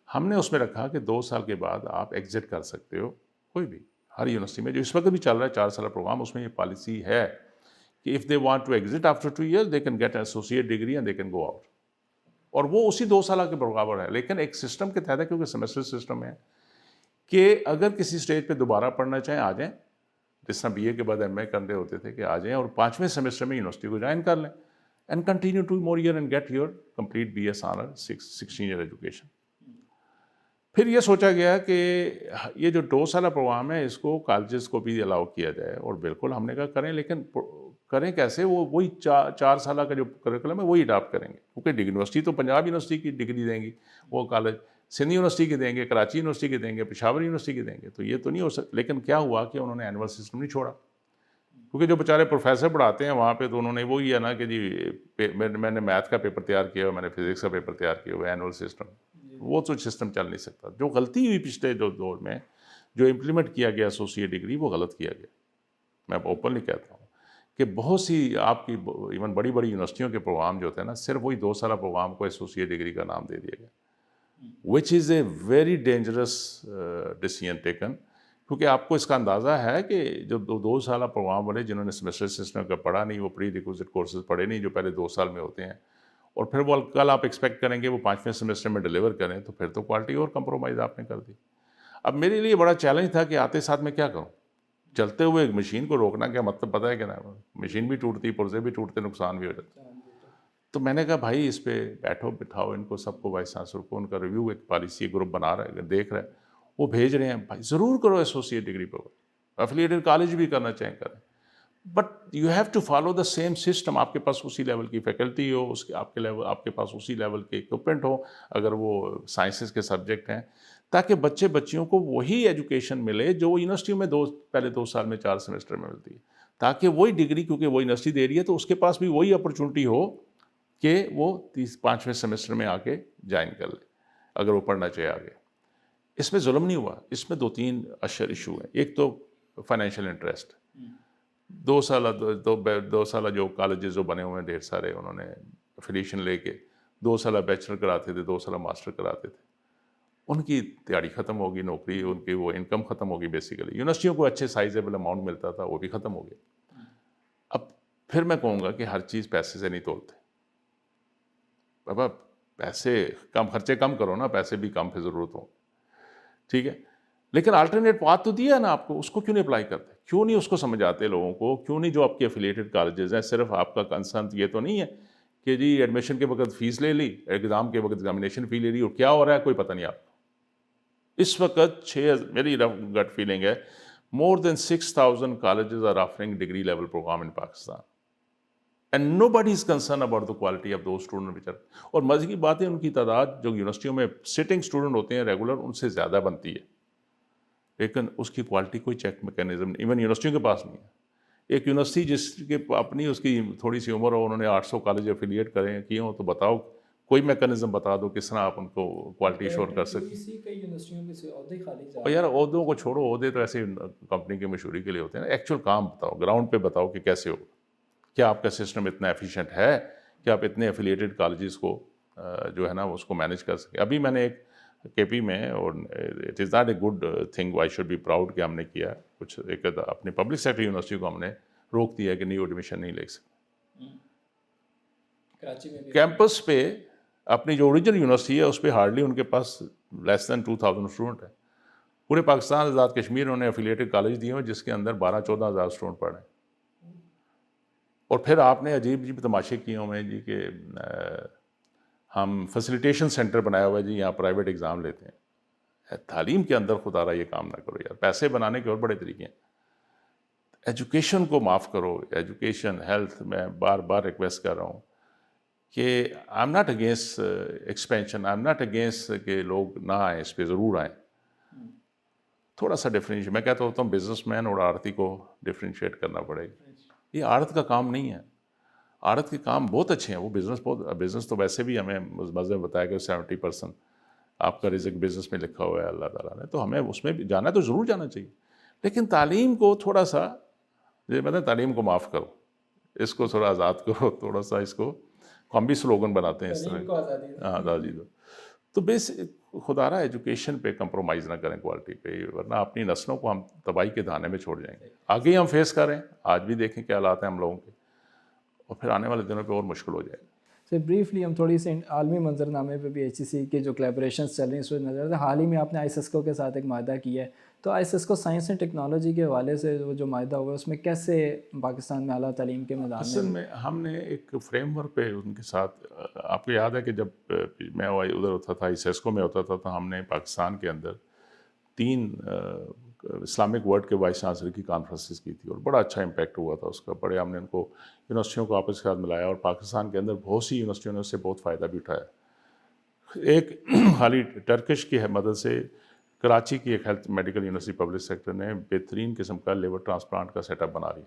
ہم نے اس میں رکھا کہ 2 سال کے بعد آپ ایگزٹ کر سکتے ہو کوئی بھی, ہر یونیورسٹی میں جو اس وقت بھی چل رہا ہے 4 سال پروگرام, اس میں یہ پالیسی ہے کہ if they want to exit after 2 years they can get associate degree and they can go out. اور وہ اسی 2 سال کے برابر ہے, لیکن ایک سسٹم کے تحت ہے, کیونکہ سیمسٹر سسٹم ہے, کہ اگر کسی اسٹیج پہ دوبارہ پڑھنا چاہیں آ جائیں, جس طرح بی اے کے بعد ایم اے کرنے ہوتے تھے کہ آ جائیں اور 5ویں سیمسٹر میں یونیورسٹی کو جوائن کر لیں, and continue 2 more year and get your complete B S honour 16 year education. پھر یہ سوچا گیا کہ یہ جو 2 سالہ پروگرام ہے اس کو کالجز کو بھی الاؤ کیا جائے, اور بالکل ہم نے کہا کریں, لیکن کریں کیسے, وہی 4 سالہ کا جو کریکولم ہے وہی اڈاپٹ کریں گے, کیونکہ یونیورسٹی تو پنجاب یونیورسٹی کی ڈگری دیں گی, وہ کالج سندھ یونیورسٹی کے دیں گے, کراچی یونیورسٹی کے دیں گے, پشاور یونیورسٹی کے دیں گے, تو یہ تو نہیں ہو سکتا. لیکن کیا ہوا کہ انہوں نے اینول سسٹم نہیں چھوڑا, کیونکہ جو بیچارے پروفیسر پڑھاتے ہیں وہاں پہ تو انہوں نے وہی ہے نا کہ جی میں نے میتھ کا پیپر تیار کیا ہوا, میں نے فزکس کا پیپر تیار کیا ہوا, اینول سسٹم, وہ تو سسٹم چل نہیں سکتا. جو غلطی ہوئی پچھلے دور میں جو امپلیمنٹ کیا گیا ایسوسیٹ ڈگری, وہ غلط کیا گیا. میں اوپنلی کہتا ہوں کہ بہت سی آپ کی ایون بڑی بڑی یونیورسٹیوں کے پروگرام جو ہوتے ہیں نا, صرف وہی 2 سالہ پروگرام کو ایسوسیٹ ڈگری کا نام دے دیا گیا, which is a very dangerous decision taken. کیونکہ آپ کو اس کا اندازہ ہے کہ جو 2 سالہ پروگرام والے جنہوں نے سیمسٹر سسٹم کا پڑھا نہیں, وہ پری ریکوزٹ کورسز پڑھے نہیں جو پہلے 2 سال میں ہوتے ہیں, اور پھر وہ کل آپ ایکسپیکٹ کریں گے وہ 5ویں سیمسٹر میں ڈلیور کریں, تو پھر تو کوالٹی اور کمپرومائز آپ نے کر دی. اب میرے لیے بڑا چیلنج تھا کہ آتے ساتھ میں کیا کروں, چلتے ہوئے ایک مشین کو روکنا کیا مطلب پتہ ہے کہ نا, مشین بھی ٹوٹتی, پرزے بھی ٹوٹتے, نقصان بھی ہو جاتا. تو میں نے کہا بھائی اس پہ بیٹھو بٹھاؤ ان کو, سب کو, وائس چانسلر کو, ان کا ریویو ایک پالیسی گروپ بنا رہا ہے, دیکھ رہا ہے, وہ بھیج رہے ہیں, بھائی ضرور کرو ایسوسیٹ ڈگری پر, افیلیٹڈ کالج بھی کرنا چاہیں کریں, but you have to follow the same system. آپ کے پاس اسی لیول کی فیکلٹی ہو, اس کے آپ کے پاس اسی لیول کے اکوپمنٹ ہو, اگر وہ سائنسز کے سبجیکٹ ہیں, تاکہ بچیوں کو وہی ایجوکیشن ملے جو یونیورسٹیوں میں پہلے 2 سال میں 4 سیمسٹر میں ملتی ہے, تاکہ وہی ڈگری, کیونکہ وہ یونیورسٹی دے رہی ہے تو اس کے پاس بھی وہی اپرچونٹی ہو کہ وہ 5ویں سیمسٹر میں آ کے جوائن کر لے اگر وہ پڑھنا چاہے آگے. اس میں ظلم نہیں ہوا, اس میں 2-3 اشر ایشو ہیں. ایک تو فائنینشیل انٹرسٹ, 2 سالہ جو کالجز جو بنے ہوئے ہیں ڈھیر سارے, انہوں نے افیلیشن لے کے 2 سالہ بیچلر کراتے تھے, 2 سالہ ماسٹر کراتے تھے, ان کی تیاری ختم ہوگی, نوکری ان کی وہ انکم ختم ہوگی. بیسیکلی یونیورسٹیوں کو اچھے سائزیبل اماؤنٹ ملتا تھا, وہ بھی ختم ہو گیا. اب پھر میں کہوں گا کہ ہر چیز پیسے سے نہیں تولتے بابا, پیسے کم, خرچے کم کرو نا, پیسے بھی کم پہ ضرورت ہو, ٹھیک ہے, لیکن الٹرنیٹ پاتھ تو دیا ہے نا آپ کو, اس کو کیوں نہیں اپلائی کرتے, کیوں نہیں اس کو سمجھاتے لوگوں کو, کیوں نہیں جو آپ کے افیلیٹڈ کالجز ہیں, صرف آپ کا کنسرن یہ تو نہیں ہے کہ جی ایڈمیشن کے وقت فیس لے لی, ایگزام کے وقت ایگزامینیشن فی لے لی, اور کیا ہو رہا ہے کوئی پتہ نہیں آپ کو. اس وقت میری گٹ فیلنگ ہے more than 6,000 colleges are offering degree level program in Pakistan. And nobody is concerned about the quality of those students. اور مزے کی بات ہے ان کی تعداد جو یونیورسٹیوں میں سٹنگ اسٹوڈنٹ ہوتے ہیں ریگولر, ان سے زیادہ بنتی ہے, لیکن اس کی کوالٹی کوئی چیک میکینزم ایون یونیورسٹیوں کے پاس نہیں ہے. ایک یونیورسٹی جس کے اپنی اس کی تھوڑی سی عمر ہو, انہوں نے 800 کالج افیلیٹ کریں کیے ہوں, تو بتاؤ کوئی میکینزم بتا دو کس طرح آپ ان کو کوالٹی ایشور کر سکتے. اور یار عہدوں کو چھوڑو, عہدے تو ایسے کمپنی کی مشہوری کے لیے ہوتے ہیں نا, ایکچوئل کام بتاؤ, گراؤنڈ پہ بتاؤ کہ کیسے ہو, کیا آپ کا سسٹم اتنا ایفیشینٹ ہے کہ آپ اتنے افیلیٹڈ کالجز کو جو ہے نا اس کو مینیج کر سکیں. ابھی میں نے ایک کے پی میں, اور it is not a good thing, I should be proud کہ ہم نے کیا کچھ, ایک اپنے پبلک سیکٹر یونیورسٹی کو ہم نے روک دیا کہ نیو ایڈمیشن نہیں لے سکتے. کیمپس پہ اپنی جو اوریجنل یونیورسٹی ہے اس پہ ہارڈلی ان کے پاس لیس دین 2,000 اسٹوڈنٹ ہیں. پورے پاکستان آزاد کشمیر انہوں نے افیلیٹڈ کالج دیے ہوئے جس کے اندر 12-14 ہزار اسٹوڈنٹ پڑھ رہے ہیں. اور پھر آپ نے عجیب تماشے کیے ہوئے ہیں جی کہ ہم فیسیلیٹیشن سینٹر بنایا ہوا ہے جی, یہاں پرائیویٹ ایگزام لیتے ہیں. تعلیم کے اندر خدا رہا یہ کام نہ کرو یار, پیسے بنانے کے اور بڑے طریقے ہیں. ایجوکیشن کو معاف کرو. ایجوکیشن, ہیلتھ, میں بار بار ریکویسٹ کر رہا ہوں کہ آئی am not against expansion, I am not against کہ لوگ نہ آئیں, اس پہ ضرور آئیں. تھوڑا سا ڈفرینشیٹ, میں کہتا ہوتا ہوں بزنس مین اور آڑتی کو ڈفرینشیٹ کرنا پڑے گا. یہ آڑت کا کام نہیں ہے. آڑت کے کام بہت اچھے ہیں, وہ بزنس تو ویسے بھی ہمیں مذہب بتایا کہ 70% آپ کا رزق بزنس میں لکھا ہوا ہے اللہ تعالیٰ نے, تو ہمیں اس میں بھی جانا ہے تو ضرور جانا چاہیے. لیکن تعلیم کو تھوڑا سا, یہ مطلب تعلیم کو معاف کرو, اس کو تھوڑا آزاد کرو, تھوڑا سا اس کو ہم بھی سلوگن بناتے ہیں اس طرح, آزادی دو. تو خدا رہا ایجوکیشن پہ کمپرومائز نہ کریں کوالٹی پہ, ورنہ اپنی نسلوں کو ہم تباہی کے دھانے میں چھوڑ جائیں گے. آگے ہی ہم فیس کریں, آج بھی دیکھیں کیا حالات ہیں ہم لوگوں کے, اور پھر آنے والے دنوں پہ اور مشکل ہو جائے گا. سر بریفلی ہم تھوڑی سی عالمی منظر نامے پہ بھی HEC کے جو کلیبریشنس چل رہی ہیں اس پہ نظر, حال ہی میں آپ نے ISESCO کے ساتھ ایک معاہدہ کیا ہے, تو ISESCO سائنس اینڈ ٹیکنالوجی کے حوالے سے وہ جو معاہدہ ہوا ہے اس میں کیسے پاکستان میں اعلیٰ تعلیم کے میدان اصل میں ہم نے ایک فریم ورک پہ ان کے ساتھ, آپ کو یاد ہے کہ جب میں ادھر ہوتا تھا ISESCO میں ہوتا تھا, تو ہم نے پاکستان کے اندر 3 اسلامک ورلڈ کے وائس چانسلر کی کانفرنسز کی تھی, اور بڑا اچھا امپیکٹ ہوا تھا اس کا. بڑے ہم نے ان کو یونیورسٹیوں کو آپس کے ساتھ ملایا, اور پاکستان کے اندر بہت سی یونیورسٹیوں نے اس سے بہت فائدہ بھی اٹھایا. ایک حالی ٹرکش کی مدد سے کراچی کی ایک health medical university public sector نے بہترین قسم کا لیور ٹرانسپلانٹ کا سیٹ اپ بنا لی,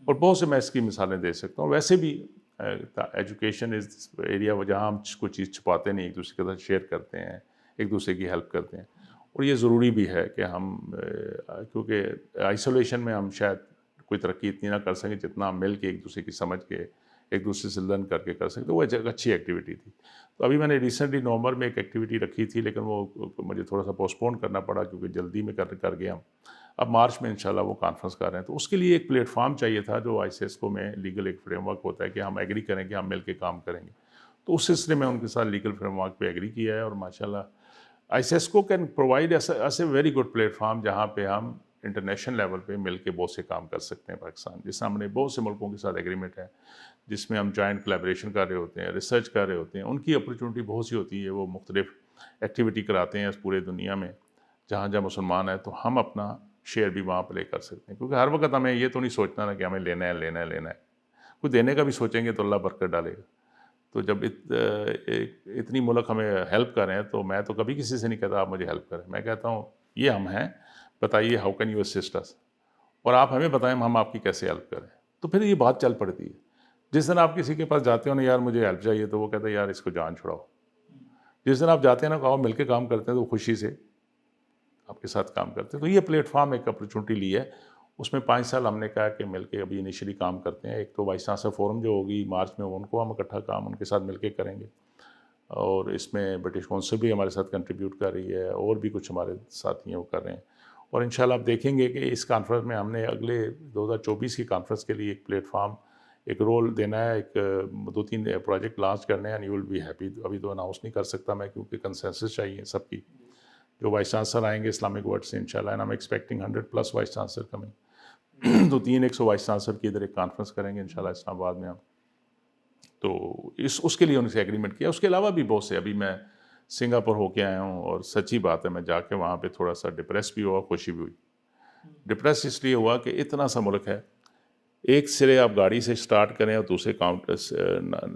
اور بہت سے میں اس کی مثالیں دے سکتا ہوں. ویسے بھی ایجوکیشن از ایریا جہاں ہم کوئی چیز چھپاتے نہیں, ایک دوسرے کے ساتھ شیئر کرتے ہیں, ایک دوسرے کی ہیلپ کرتے ہیں. اور یہ ضروری بھی ہے کہ ہم, کیونکہ آئسولیشن میں ہم شاید کوئی ترقی اتنی نہ کر سکیں جتنا ہم مل کے ایک دوسرے کی سمجھ کے ایک دوسرے سے لرن کر کے کر سکتے. وہ ایک اچھی ایکٹیویٹی تھی. تو ابھی میں نے ریسنٹلی نومبر میں ایک ایکٹیویٹی رکھی تھی, لیکن وہ مجھے تھوڑا سا پوسٹ پون کرنا پڑا کیونکہ جلدی میں کر گئے ہم. اب مارچ میں انشاءاللہ وہ کانفرنس کر رہے ہیں. تو اس کے لیے ایک پلیٹ فارم چاہیے تھا, جو ISESCO میں لیگل ایک فریم ورک ہوتا ہے کہ ہم ایگری کریں کہ ہم مل کے کام کریں گے. تو اس سلسلے میں ان کے ساتھ لیگل فریم ورک پہ ایگری کیا ہے, اور ماشاءاللہ ISESCO can provide S a very good plate form جہاں پہ ہم انٹرنیشنل لیول پہ مل کے بہت سے کام کر سکتے ہیں. پاکستان جس میں ہم نے بہت سے ملکوں کے ساتھ ایگریمنٹ ہے, جس میں ہم جوائنٹ کلیبریشن کر رہے ہوتے ہیں, ریسرچ کر رہے ہوتے ہیں. ان کی اپرچونٹی بہت سی ہوتی ہے, وہ مختلف ایکٹیویٹی کراتے ہیں اس پورے دنیا میں جہاں جہاں مسلمان ہیں, تو ہم اپنا شیئر بھی وہاں پلے کر سکتے ہیں. کیونکہ ہر وقت ہمیں یہ تو نہیں سوچنا نا کہ ہمیں لینا ہے. کوئی دینے کا بھی سوچیں گے تو اللہ برکت ڈالے گا. تو جب اتنی ملک ہمیں ہیلپ کر رہے ہیں, تو میں تو کبھی کسی سے نہیں کہتا آپ مجھے ہیلپ کریں. میں کہتا ہوں یہ ہم ہیں, بتائیے ہاؤ کین یو اسسٹ اس, اور آپ ہمیں بتائیں ہم آپ کی کیسے ہیلپ کریں. تو پھر یہ بات چل پڑتی ہے. جس دن آپ کسی کے پاس جاتے ہو نا, یار مجھے ہیلپ چاہیے, تو وہ کہتا ہے یار اس کو جان چھڑاؤ. جس دن آپ جاتے ہیں نا, کہو مل کے کام کرتے ہیں, تو خوشی سے آپ کے ساتھ کام کرتے ہیں. تو یہ پلیٹ فارم ایک اپرچونٹی لی ہے. اس میں 5 سال ہم نے کہا کہ مل کے ابھی انیشلی کام کرتے ہیں. ایک تو وائس چانسلر فورم جو ہوگی مارچ میں, ان کو ہم اکٹھا کام ان کے ساتھ مل کے کریں گے, اور اس میں برٹش کونسل بھی ہمارے ساتھ کنٹریبیوٹ کر رہی ہے, اور بھی کچھ ہمارے ساتھی ہیں وہ کر رہے ہیں. اور انشاءاللہ آپ دیکھیں گے کہ اس کانفرنس میں ہم نے اگلے 2024 کی کانفرنس کے لیے ایک پلیٹ فارم, ایک رول دینا ہے, ایک 2-3 پروجیکٹ لانچ کرنے ہیں, and you will be happy. ابھی تو اناؤنس نہیں کر سکتا میں, کیونکہ کنسنسس چاہیے سب کی. جو وائس چانسلر آئیں گے اسلامک ورلڈ سے انشاءاللہ, and I am expecting 100+ vice chancellor coming. تو 300 وائس چانسلر کی ادھر ایک کانفرنس کریں گے انشاءاللہ اسلام آباد میں ہم. تو اس کے لیے ان سے ایگریمنٹ کیا. اس کے علاوہ بھی بہت سے, ابھی میں سنگاپور ہو کے آیا ہوں, اور سچی بات ہے میں جا کے وہاں پہ تھوڑا سا ڈپریس بھی ہوا, خوشی بھی ہوئی. ڈپریس اس لیے ہوا کہ اتنا سا ملک ہے, ایک سرے آپ گاڑی سے سٹارٹ کریں اور دوسرے کاؤنٹر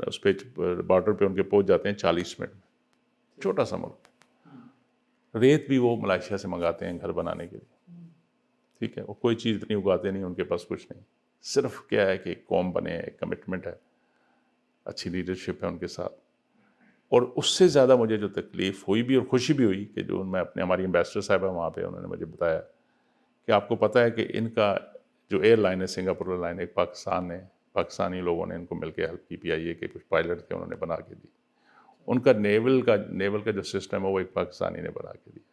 اس پہ بارڈر پہ ان کے پہنچ جاتے ہیں 40 منٹ میں. چھوٹا سا ملک. ریت بھی وہ ملائیشیا سے منگاتے ہیں گھر بنانے کے لیے, ٹھیک ہے. وہ کوئی چیز اتنی اگاتے نہیں, ان کے پاس کچھ نہیں. صرف کیا ہے کہ ایک قوم بنے, ایک کمٹمنٹ ہے, اچھی لیڈرشپ ہے ان کے ساتھ. اور اس سے زیادہ مجھے جو تکلیف ہوئی بھی اور خوشی بھی ہوئی کہ جو میں اپنے, ہماری ایمبیسڈر صاحبہ وہاں پہ, انہوں نے مجھے بتایا کہ آپ کو پتہ ہے کہ ان کا جو ایئر لائن ہے سنگاپور ایئر لائن, ایک پاکستانی لوگوں نے ان کو مل کے ہیلپ کی. PIA کے کچھ پائلٹ تھے, انہوں نے بنا کے دی. ان کا نیول کا جو سسٹم ہے وہ ایک پاکستانی نے بنا کے دیا.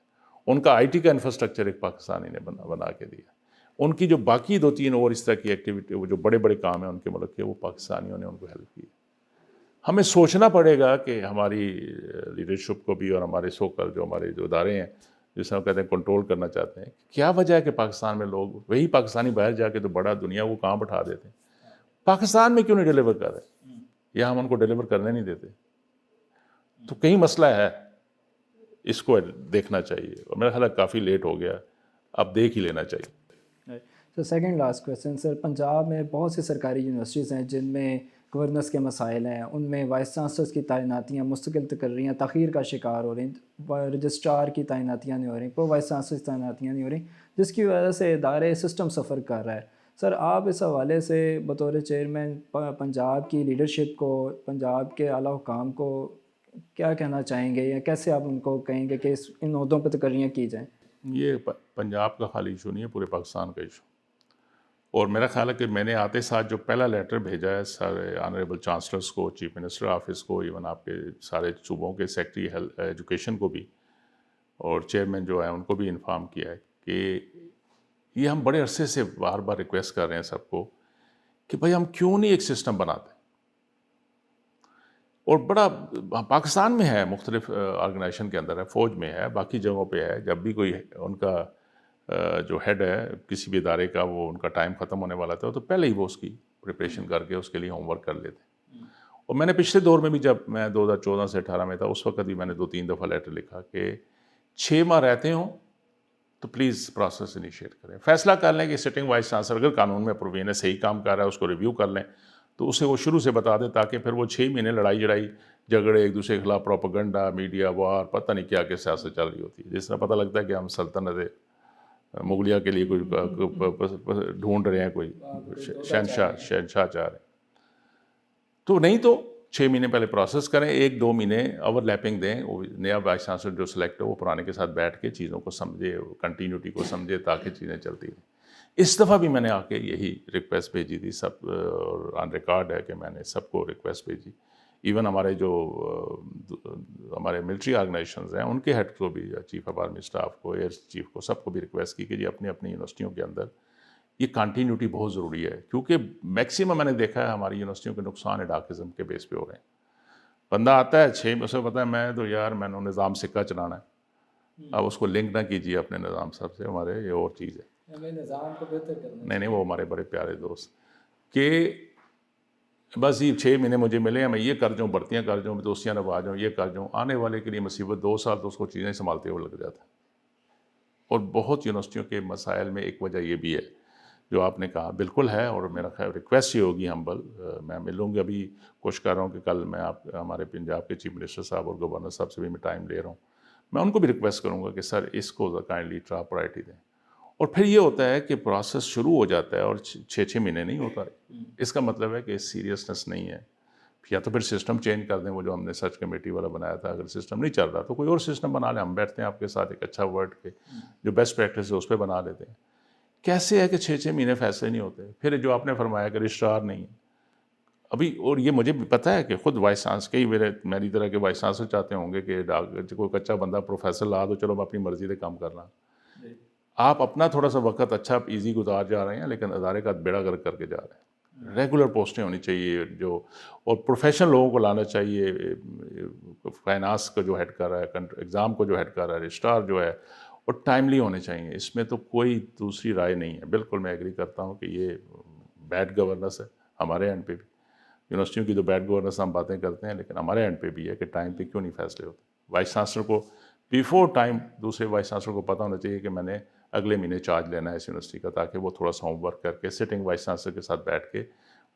ان کا IT کا انفراسٹرکچر ایک پاکستانی نے بنا کے دیا. ان کی جو باقی 2-3 اور اس طرح کی ایکٹیویٹی, وہ جو بڑے بڑے کام ہیں ان کے ملک کے, وہ پاکستانیوں نے ان کو ہیلپ کی. ہمیں سوچنا پڑے گا کہ ہماری لیڈرشپ کو بھی, اور ہمارے جو ہمارے جو ادارے ہیں جس میں کہتے ہیں کنٹرول کرنا چاہتے ہیں, کیا وجہ ہے کہ پاکستان میں لوگ, وہی پاکستانی باہر جا کے تو بڑا دنیا کو کہاں بٹھا دیتے ہیں, پاکستان میں کیوں نہیں ڈیلیور کر رہے, یا ہم ان کو ڈیلیور کرنے نہیں دیتے. تو کہیں مسئلہ ہے, اس کو دیکھنا چاہیے. اور میرا خیال ہے کافی لیٹ ہو گیا, اب دیکھ ہی لینا چاہیے. سر سیکنڈ لاسٹ کویسچن سر، پنجاب میں بہت سی سرکاری یونیورسٹیز ہیں جن میں گورننس کے مسائل ہیں، ان میں وائس چانسلرس کی تعیناتیاں مستقل تقرریاں تاخیر کا شکار ہو رہی ہیں، رجسٹرار کی تعیناتیاں نہیں ہو رہی، پرو وائس چانسلر کی تعیناتیاں نہیں ہو رہی، جس کی وجہ سے ادارے سسٹم سفر کر رہا ہے۔ سر آپ اس حوالے سے بطور چیئرمین پنجاب کی لیڈرشپ کو، پنجاب کے اعلیٰ حکام کو کیا کہنا چاہیں گے، یا کیسے آپ ان کو کہیں گے کہ ان عہدوں پہ تقرریاں کی جائیں؟ یہ پنجاب کا خالی ایشو نہیں ہے، پورے پاکستان کا ایشو۔ اور میرا خیال ہے کہ میں نے آتے ساتھ جو پہلا لیٹر بھیجا ہے سارے آنریبل چانسلرس کو، چیف منسٹر آفس کو، ایون آپ کے سارے صوبوں کے سیکرٹری ایجوکیشن کو بھی، اور چیئرمین جو ہے ان کو بھی انفارم کیا ہے کہ یہ ہم بڑے عرصے سے بار بار ریکویسٹ کر رہے ہیں سب کو کہ بھائی ہم کیوں نہیں ایک سسٹم بناتے۔ اور بڑا پاکستان میں ہے، مختلف آرگنائزیشن کے اندر ہے، فوج میں ہے، باقی جگہوں پہ ہے، جب بھی کوئی ان کا جو ہیڈ ہے کسی بھی ادارے کا، وہ ان کا ٹائم ختم ہونے والا تھا تو پہلے ہی وہ اس کی پریپریشن کر کے اس کے لیے ہوم ورک کر لیتے۔ اور میں نے پچھلے دور میں بھی، جب میں 2014 سے 18 میں تھا، اس وقت بھی میں نے 2-3 دفعہ لیٹر لکھا کہ 6 ماہ رہتے ہوں تو پلیز پروسیس انیشیٹ کریں، فیصلہ کر لیں کہ سٹنگ وائس چانسلر اگر قانون میں پروین ہے، صحیح کام کر رہا ہے، اس کو ریویو کر لیں تو اسے وہ شروع سے بتا دیں، تاکہ پھر وہ 6 مہینے لڑائی جڑائی، جھگڑے، ایک دوسرے کے خلاف پروپیگنڈا، میڈیا وار، پتہ نہیں کیا سیاست چل رہی ہوتی ہے، جس طرح پتہ لگتا ہے کہ ہم سلطنت مغلیہ کے لیے کوئی ڈھونڈ رہے ہیں، کوئی شہنشاہ چاہ رہے ہیں۔ تو نہیں تو 6 مہینے پہلے پروسیس کریں، 1-2 مہینے اوور لیپنگ دیں، وہ نیا وائس چانسلر جو سلیکٹ ہو وہ پرانے کے ساتھ بیٹھ کے چیزوں کو سمجھے، کنٹینیوٹی کو سمجھے، تاکہ چیزیں چلتی رہیں۔ اس دفعہ بھی میں نے آ کے یہی ریکویسٹ بھیجی تھی سب، اور آن ریکارڈ ہے کہ میں نے سب کو ریکویسٹ بھیجی، ایون ہمارے جو ہمارے ملٹری آرگنائزیشنز ہیں ان کے ہیڈ کو بھی، چیف آف آرمی اسٹاف کو، ایئر چیف کو، سب کو بھی ریکویسٹ کی کہ جی اپنی اپنی یونیورسٹیوں کے اندر یہ کنٹینیوٹی بہت ضروری ہے، کیونکہ میکسیمم میں نے دیکھا ہے ہماری یونیورسٹیوں کے نقصان اڈاکزم کے بیس پہ ہو رہے ہیں۔ بندہ آتا ہے 6 میں، اسے پتا ہے میں تو یار میں نے نظام سکہ چلانا ہے، اب اس کو لنک نہ کیجیے اپنے نظام صاحب سے، ہمارے یہ اور چیز ہے، نظام کو بہتر کرنا نہیں وہ ہمارے بڑے پیارے دوست، کہ بس یہ 6 مہینے مجھے ملے ہیں، میں یہ کر جاؤں، بھرتیاں کر جاؤں، دوستیاں نبھا جاؤں، یہ کر جاؤں، آنے والے کے لیے مصیبت 2 سال تو اس کو چیزیں سنبھالتے ہوئے لگ جاتا ہے۔ اور بہت یونیورسٹیوں کے مسائل میں ایک وجہ یہ بھی ہے جو آپ نے کہا، بالکل ہے، اور میرا خیال ریکویسٹ یہ ہوگی ہمبل، میں ملوں گا، ابھی کوشش کر رہا ہوں کہ کل میں ہمارے پنجاب کے چیف منسٹر صاحب اور گورنر صاحب سے بھی میں ٹائم لے رہا ہوں، میں ان کو بھی ریکویسٹ کروں گا کہ سر اس کو کائنڈلی ٹاپ پرائرٹی دیں۔ اور پھر یہ ہوتا ہے کہ پروسیس شروع ہو جاتا ہے اور 6 مہینے نہیں ہوتا، اس کا مطلب ہے کہ سیریسنس نہیں ہے، یا تو پھر سسٹم چینج کر دیں، وہ جو ہم نے سرچ کمیٹی والا بنایا تھا، اگر سسٹم نہیں چل رہا تو کوئی اور سسٹم بنا لیں، ہم بیٹھتے ہیں آپ کے ساتھ ایک اچھا ورڈ کے جو بیسٹ پریکٹس ہے اس پہ بنا لیتے ہیں۔ کیسے ہے کہ 6 مہینے فیصلے نہیں ہوتے؟ پھر جو آپ نے فرمایا کہ رجسٹرار نہیں ہے ابھی، اور یہ مجھے بھی پتہ ہے کہ خود وائس چانسلر کئی میری طرح کے وائس چانسلر چاہتے ہوں گے کہ کوئی کچا بندہ پروفیسر لا دو، چلو میں اپنی مرضی سے کام کرنا، آپ اپنا تھوڑا سا وقت اچھا ایزی گزار جا رہے ہیں، لیکن ادارے کا بیڑا گرک کر کے جا رہے ہیں۔ ریگولر پوسٹیں ہونی چاہیے جو، اور پروفیشنل لوگوں کو لانا چاہیے، فائنانس کو جو ہیڈ کر رہا ہے، ایگزام کو جو ہیڈ کر رہا ہے، رجسٹرار جو ہے، اور ٹائملی ہونے چاہیے، اس میں تو کوئی دوسری رائے نہیں ہے۔ بالکل میں ایگری کرتا ہوں کہ یہ بیڈ گورننس ہے ہمارے اینڈ پہ بھی، یونیورسٹیوں کی تو بیڈ گورننس ہم باتیں کرتے ہیں، لیکن ہمارے اینڈ پہ بھی ہے کہ ٹائم پہ کیوں نہیں فیصلے ہوتے۔ وائس چانسلر کو بیفور ٹائم دوسرے وائس چانسلر کو پتہ ہونا چاہیے کہ میں نے اگلے مہینے چارج لینا ہے اس یونیورسٹی کا، تاکہ وہ تھوڑا سا ہوم ورک کر کے سٹنگ وائس چانسلر کے ساتھ بیٹھ کے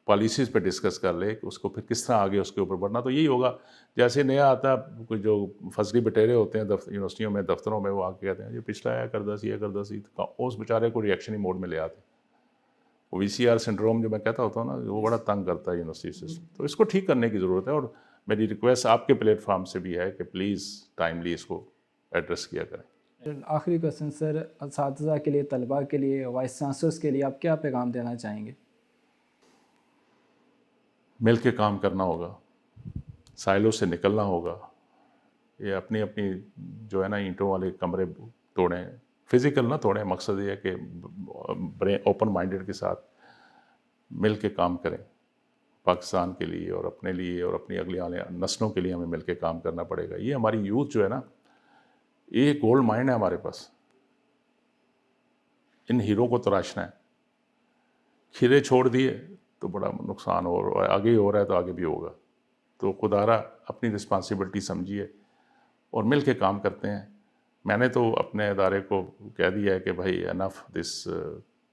پالیسیز پہ ڈسکس کر لے کہ اس کو پھر کس طرح آگے اس کے اوپر بڑھنا۔ تو یہی ہوگا، جیسے نیا آتا ہے کوئی جو فصلی بٹیرے ہوتے ہیں یونیورسٹیوں میں، دفتروں میں، وہ آ کے کہتے ہیں یہ پچھلا ہے کردہ سی ہے کردہ سی، اس بیچارے کو ریئیکشنی موڈ میں لے آتے ہیں۔ وہ VCR سنڈروم جو میں کہتا ہوتا ہوں نا، وہ بڑا تنگ کرتا ہے یونیورسٹی سسٹم، تو اس کو ٹھیک کرنے کی ضرورت ہے۔ اور میری ریکویسٹ آپ کے پلیٹ فارم سے بھی ہے کہ پلیز ٹائملی اس کو ایڈریس کیا کریں۔ آخری کویسچن سر، اساتذہ کے لیے، طلباء کے لیے، وائس چانسلرس کے لیے آپ کیا پیغام دینا چاہیں گے؟ مل کے کام کرنا ہوگا، سائلوں سے نکلنا ہوگا، یہ اپنی اپنی جو ہے نا اینٹوں والے کمرے توڑیں، فزیکل نہ توڑیں، مقصد یہ ہے کہ برین اوپن مائنڈڈ کے ساتھ مل کے کام کریں، پاکستان کے لیے اور اپنے لیے اور اپنی اگلی آنے نسلوں کے لیے ہمیں مل کے کام کرنا پڑے گا۔ یہ ہماری یوتھ جو ہے نا، یہ گولڈ مائن ہے ہمارے پاس، ان ہیرو کو تراشنا ہے، کھیرے چھوڑ دیے تو بڑا نقصان ہو رہا ہے، آگے ہی ہو رہا ہے تو آگے بھی ہوگا۔ تو خدارا اپنی رسپانسبلٹی سمجھیے اور مل کے کام کرتے ہیں۔ میں نے تو اپنے ادارے کو کہہ دیا ہے کہ بھائی انف دس